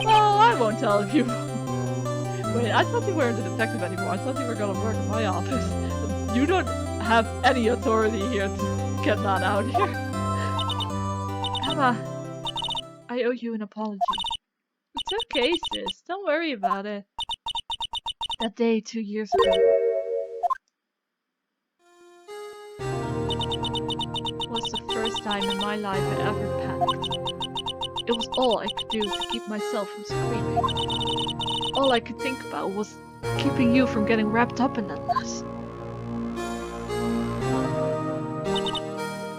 Well, I won't tell if you... Wait, I thought you weren't a detective anymore. I thought you were gonna work in my office. You don't have any authority here to get Lana out here. Emma, I owe you an apology. It's okay, sis. Don't worry about it. That day 2 years ago was the first time in my life I ever panicked. It was all I could do to keep myself from screaming. All I could think about was keeping you from getting wrapped up in that mess.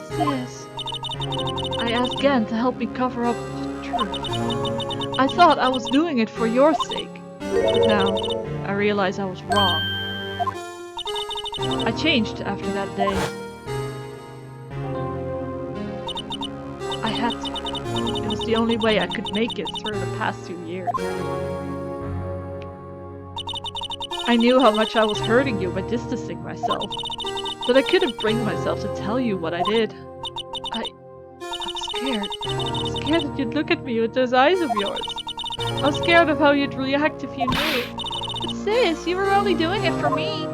Sis, I asked Gen to help me cover up the truth. I thought I was doing it for your sake, but now I realize I was wrong. I changed after that day. I had to. It was the only way I could make it through the past 2 years. I knew how much I was hurting you by distancing myself, but I couldn't bring myself to tell you what I did. I'm scared. I'm scared that you'd look at me with those eyes of yours. I'm scared of how you'd react if you knew. But sis, you were only doing it for me.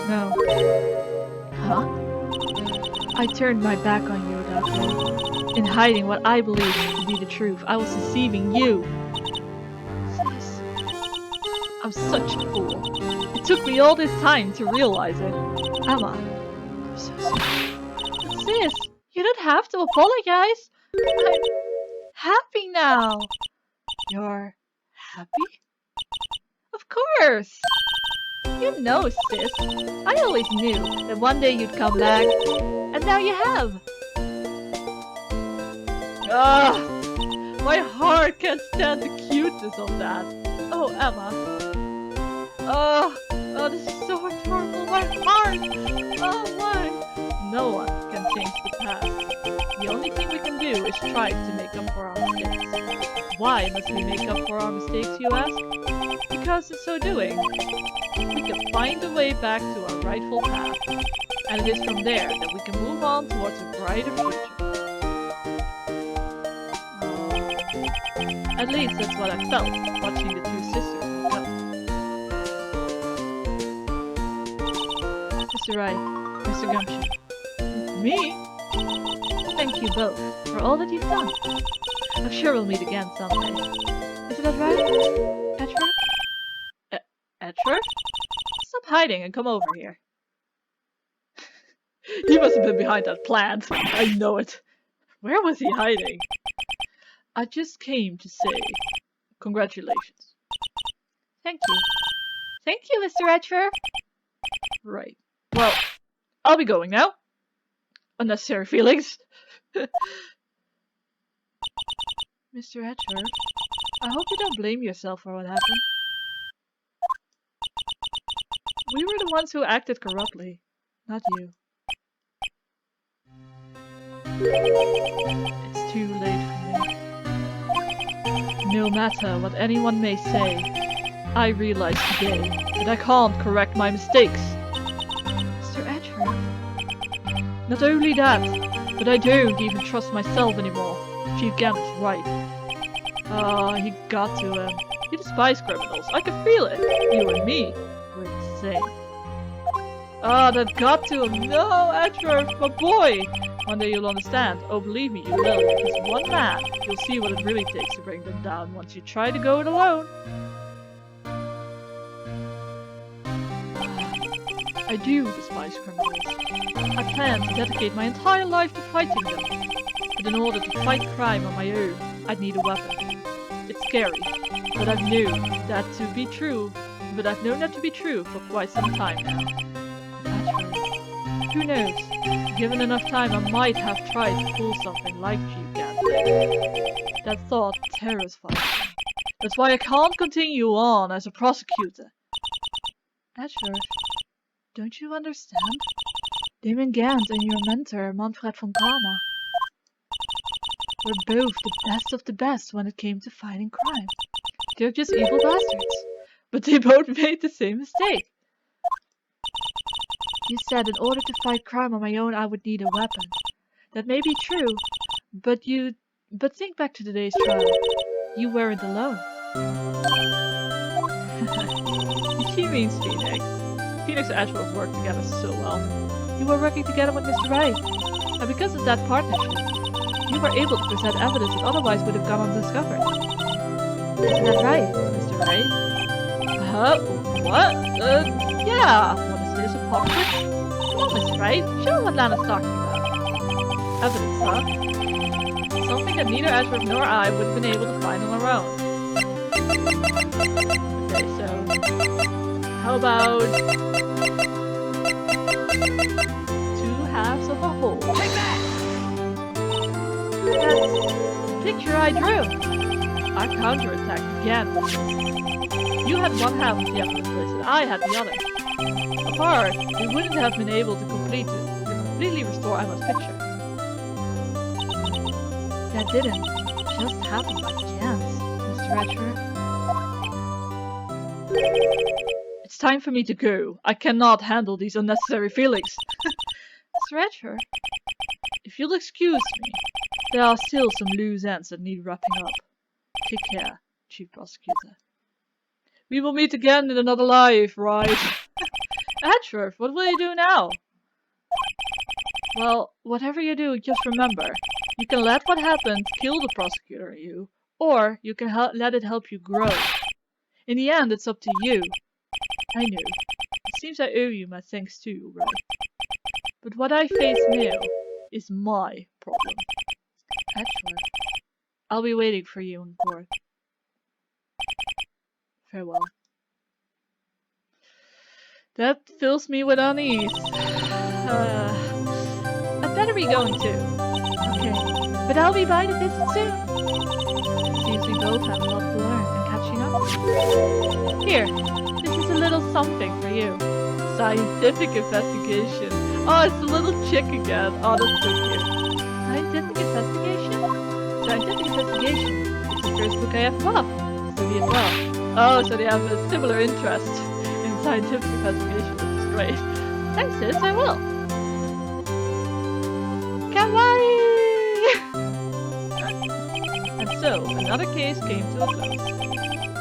No. Huh? I turned my back on you that day. In hiding what I believed to be the truth, I was deceiving you. Sis, I'm such a fool. It took me all this time to realize it. Emma, I'm so sorry. But sis, you don't have to apologize. I'm happy now. You're happy? Of course. You know, sis. I always knew that one day you'd come back. And now you have. My heart can't stand the cuteness of that. Oh, Emma. This is so adorable. My heart. Oh, why? No one can change the past. The only thing we can do is try to make up for our mistakes. Why must we make up for our mistakes, you ask? Because in so doing, we can find a way back to our rightful path. And it is from there that we can move on towards a brighter future. At least that's what I felt watching the two sisters hook up. Mr. Wright, Mr. Gumshoe. Me? Thank you both for all that you've done. I'm sure we'll meet again someday. Isn't that right, Edgeworth? Edgeworth? Stop hiding and come over here. He must have been behind that plant. I know it. Where was he hiding? I just came to say congratulations. Thank you. Thank you, Mr. Edgeworth. Right. Well, I'll be going now. Unnecessary feelings. Mr. Edgeworth, I hope you don't blame yourself for what happened. We were the ones who acted corruptly, not you. It's too late for me. No matter what anyone may say, I realize today that I can't correct my mistakes. Mr. Edgeworth. Not only that, but I don't even trust myself anymore. Chief Gant is right. You got to him. You despise criminals. I can feel it. You and me were the same. That got to him. No, Edgeworth, my boy. One day you'll understand. Oh, believe me, you will. Because one man, you'll see what it really takes to bring them down once you try to go it alone. I do despise criminals. I plan to dedicate my entire life to fighting them. But in order to fight crime on my own, I'd need a weapon. It's scary, but I've known that to be true. But I've known that to be true for quite some time now. Who knows? Given enough time, I might have tried to pull something like Chief Gant did. That thought terrifies me. That's why I can't continue on as a prosecutor. Edgeworth, don't you understand? Damon Gant and your mentor, Manfred von Karma, were both the best of the best when it came to fighting crime. They're just evil bastards. But they both made the same mistake. You said in order to fight crime on my own I would need a weapon. That may be true, but think back to today's trial. You weren't alone. She means Phoenix. Phoenix and Edgeworth worked together so well. You were working together with Mr. Wright. And because of that partnership, you were able to present evidence that otherwise would have gone undiscovered. Isn't that right, Mr. Wright? Huh? What? Yeah. What is this, a pocket? Come on, Miss Wright. Show me what Lana's talking about. Evidence, huh? Something that neither Edward nor I would have been able to find on our own. Okay, so... how about... 2 halves of a whole? Take that! That's the picture I drew. I counterattacked again. You had one half of the evidence list and I had the other. Apart, we wouldn't have been able to completely restore Emma's picture. That didn't just happen by chance, Mr. Redford. It's time for me to go. I cannot handle these unnecessary feelings. Mr. Redford, if you'll excuse me, there are still some loose ends that need wrapping up. Take care, Chief Prosecutor. We will meet again in another life, right? Edgeworth, what will you do now? Well, whatever you do, just remember, you can let what happened kill the prosecutor in you, or you can let it help you grow. In the end, it's up to you. I know. It seems I owe you my thanks too, right? But what I face now is my problem. Edgeworth, I'll be waiting for you in court. Farewell. That fills me with unease. I'd better be going too. Okay, but I'll be by to visit soon. Seems we both have a lot to learn and catching up. Here, this is a little something for you. Scientific investigation. Oh, it's a little chick again. Oh, that's so cute. Scientific investigation? Scientific investigation. It's the first book I have bought. Study as well. Oh, so they have a similar interest in scientific investigation, which is great. Thanks, sis, I will. Kawaii! And so, another case came to a close.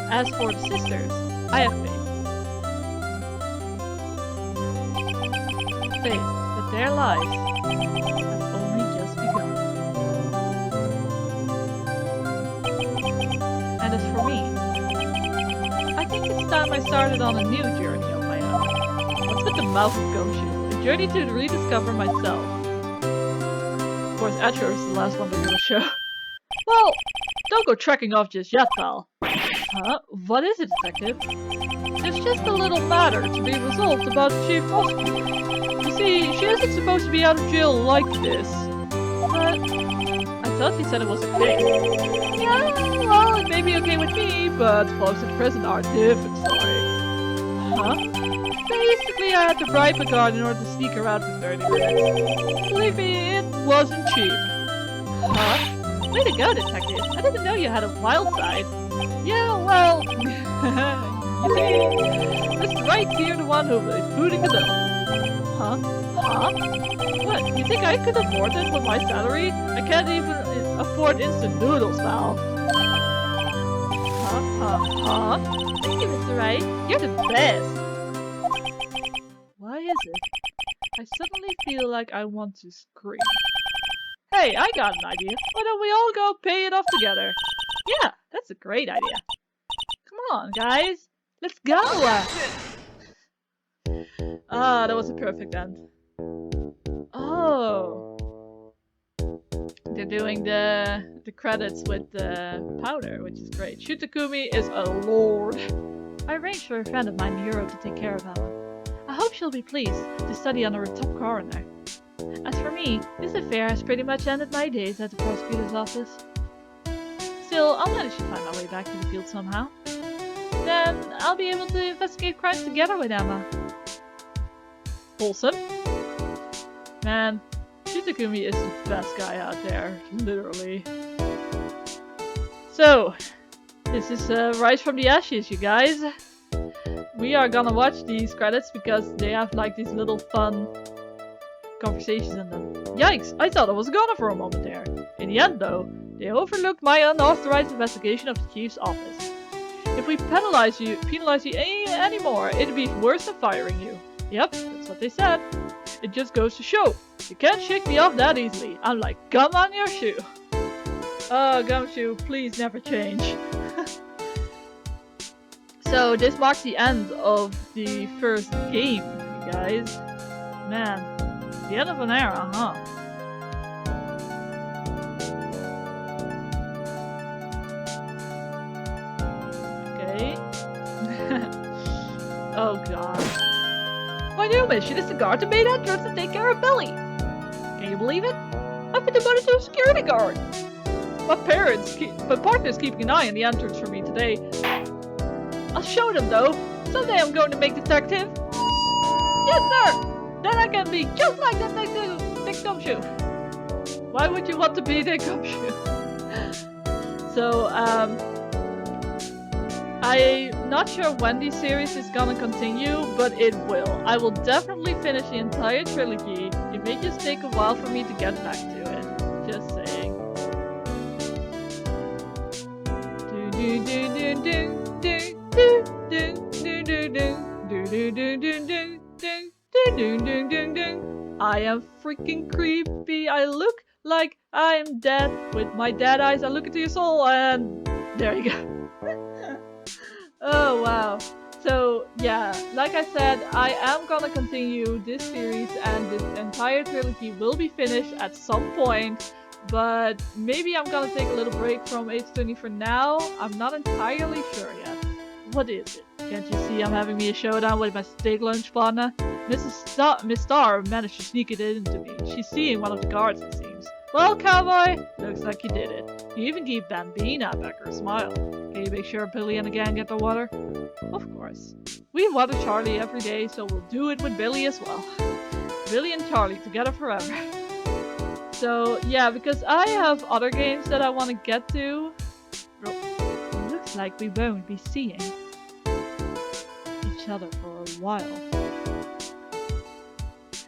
As for the sisters, I have faith. Faith that their lives have only just begun. And as for me, I think it's time I started on a new journey of my own. What's with the mouth of Gumshoe? A journey to rediscover myself. Of course, Atro is the last one to do the show. Well, don't go trekking off just yet, pal. Huh? What is it, detective? There's just a little matter to be resolved about the chief prosecutor. You see, she isn't supposed to be out of jail like this. But I thought he said it was okay. Yeah, well, it may be okay with me, but folks in prison are a different story. Huh? Basically, I had to bribe a guard in order to sneak around for 30 minutes. Believe me, it wasn't cheap. Huh? Way to go, detective. I didn't know you had a wild side. Yeah, well, you see, Mr. Wright's here, the one who will be footing the bill. Huh? Huh? What, you think I could afford it with my salary? I can't even afford instant noodles now. Huh? Thank you, Mr. Wright. You're the best. Why is it? I suddenly feel like I want to scream. Hey, I got an idea. Why don't we all go pay it off together? Yeah, that's a great idea. Come on, guys. Let's go! Ah, that was a perfect end. Oh. They're doing the credits with the powder, which is great. Shutakumi is a lord. I arranged for a friend of mine, Hiro, to take care of Emma. I hope she'll be pleased to study under a top coroner. As for me, this affair has pretty much ended my days at the prosecutor's office. Still, I'll manage to find my way back to the field somehow. Then, I'll be able to investigate crimes together with Emma. Wholesome? Man, Shitakumi is the best guy out there, literally. So, this is Rise from the Ashes, you guys. We are gonna watch these credits because they have like these little fun conversations in them. Yikes, I thought I was gone for a moment there. In the end though, they overlooked my unauthorized investigation of the chief's office. If we penalize you anymore, it'd be worse than firing you. Yep, that's what they said. It just goes to show. You can't shake me off that easily. I'm like gum on your shoe. Oh, Gumshoe, please never change. So this marks the end of the first game, you guys. Man, the end of an era, huh? Okay. Oh god. My new mission is to guard the main entrance and take care of Billy. Can you believe it? I've been demoted to a security guard. My partner's keeping an eye on the entrance for me today. I'll show them though. Someday I'm going to make detective. Yes, sir. Then I can be just like that Dick Gumshoe. Why would you want to be Dick Gumshoe? So, I'm not sure when this series is gonna continue, but it will. I will definitely finish the entire trilogy. It may just take a while for me to get back to it. Just saying. I am freaking creepy. I look like I am dead. With my dead eyes, I look into your soul, and there you go. Oh wow. So yeah, like I said, I am gonna continue this series, and this entire trilogy will be finished at some point. But maybe I'm gonna take a little break from Ace Attorney for now. I'm not entirely sure yet. What is it? Can't you see I'm having me a showdown with my steak lunch partner? Miss Star managed to sneak it into me. She's seeing one of the guards, it seems. Well, cowboy, looks like you did it. You even gave Bambina back her smile. Can you make sure Billy and the gang get the water? Of course. We water Charlie every day, so we'll do it with Billy as well. Billy and Charlie together forever. So yeah, because I have other games that I want to get to. Looks like we won't be seeing each other for a while.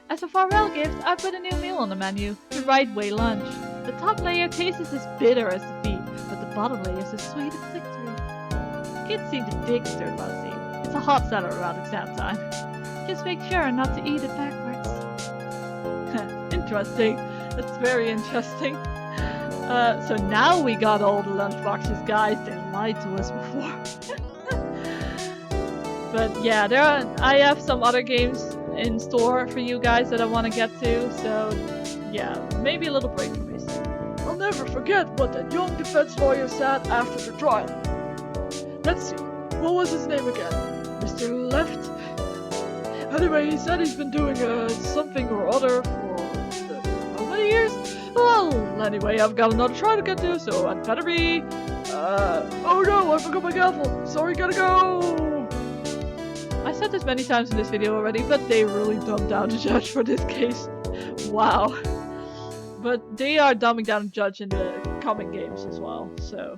As a farewell gift, I put a new meal on the menu, the Right Way lunch. The top layer tastes as bitter as defeat, but the bottom layer is as sweet as victory. Kids seem to dig stir fuzzy. It's a hot seller around exam time. Just make sure not to eat it backwards. Interesting. That's very interesting. So now we got all the lunchboxes, guys. They lied to us before. But yeah, I have some other games in store for you guys that I want to get to. So yeah, maybe a little break for me soon. I'll never forget what that young defense lawyer said after the trial. Let's see, what was his name again? Mr. Left? Anyway, he said he's been doing something or other for how many years? Well, anyway, I've got another trial to get to, so I'd better be... oh no, I forgot my gavel. Sorry, gotta go! I said this many times in this video already, but they really dumbed down the judge for this case. Wow. But they are dumbing down the judge in the coming games as well, so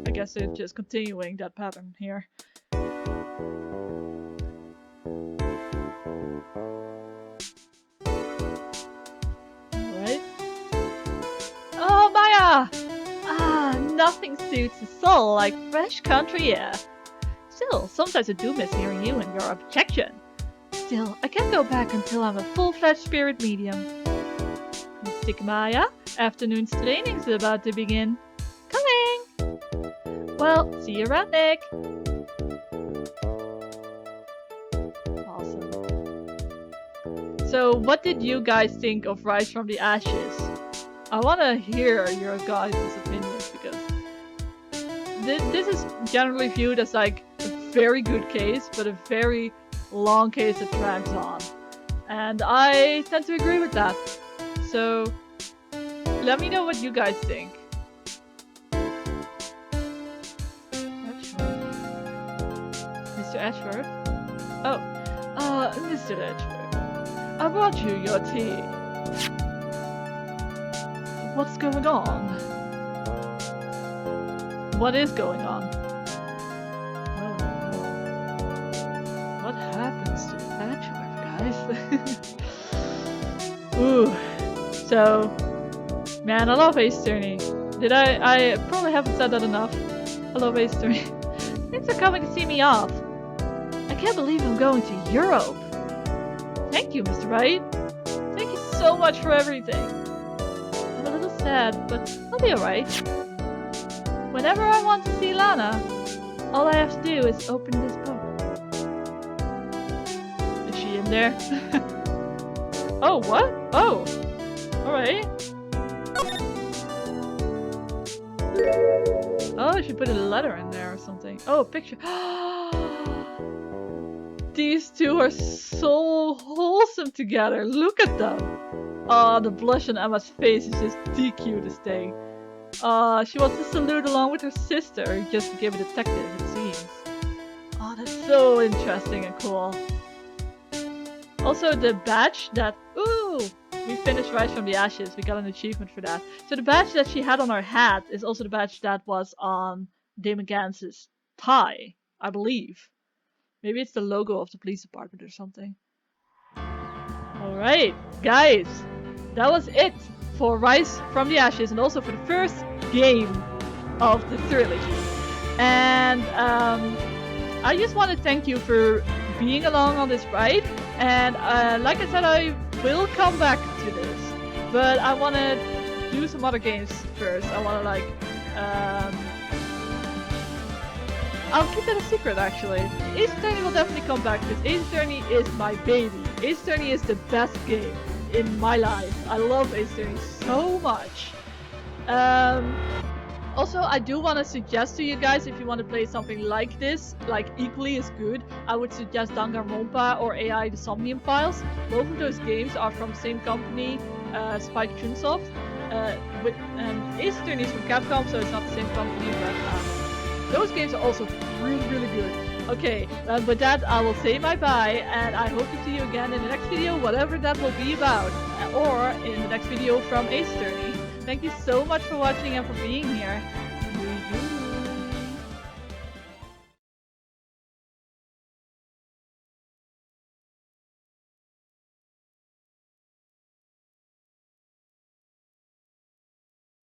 I guess they're just continuing that pattern here. Alright. Oh, Maya! Ah, nothing suits the soul like fresh country air. Still, sometimes I do miss hearing you and your objection. Still, I can't go back until I'm a full-fledged spirit medium. Mystic Maya, afternoon's training's about to begin. Coming! Well, see you around, Nick. Awesome. So, what did you guys think of Rise from the Ashes? I want to hear your guys' opinions, because this is generally viewed as like a very good case, but a very long case that drags on. And I tend to agree with that. So, let me know what you guys think. Mr. Ashworth? Oh, Mr. Ashworth. I brought you your tea. What's going on? What is going on? Oh no. What happens to Ashworth, guys? Ooh. So, man, I love Ace Attorney. I probably haven't said that enough. I love Ace Attorney. Thanks for coming to see me off. I can't believe I'm going to Europe. Thank you, Mr. Wright. Thank you so much for everything. I'm a little sad, but I'll be alright. Whenever I want to see Lana, All I have to do is open this book. Is she in there? Oh, what? Oh! Alright. Oh, she put a letter in there or something. Oh, a picture. These two are so wholesome together. Look at them. Oh, the blush on Emma's face is just the cutest thing. She wants to salute along with her sister, just to give a detective, it seems. Oh, that's so interesting and cool. Also, the badge that... Ooh! We finished Rise from the Ashes. We got an achievement for that. So the badge that she had on her hat is also the badge that was on Damon Gans's tie, I believe. Maybe it's the logo of the police department or something. Alright, guys. That was it for Rise from the Ashes and also for the first game of the trilogy. And I just want to thank you for being along on this ride. And like I said, I will come back to this. But I want to do some other games first. I want to like... I'll keep that a secret actually. Ace Attorney will definitely come back because Ace Attorney is my baby. Ace Attorney is the best game in my life. I love Ace Attorney so much. Also, I do want to suggest to you guys, if you want to play something like this, like equally as good, I would suggest Danganronpa or AI The Somnium Files. Both of those games are from the same company, Spike Chunsoft. Ace Attorney is from Capcom, so it's not the same company, but those games are also really, really good. Okay, with that, I will say my bye, and I hope to see you again in the next video, whatever that will be about, or in the next video from Ace Attorney. Thank you so much for watching and for being here.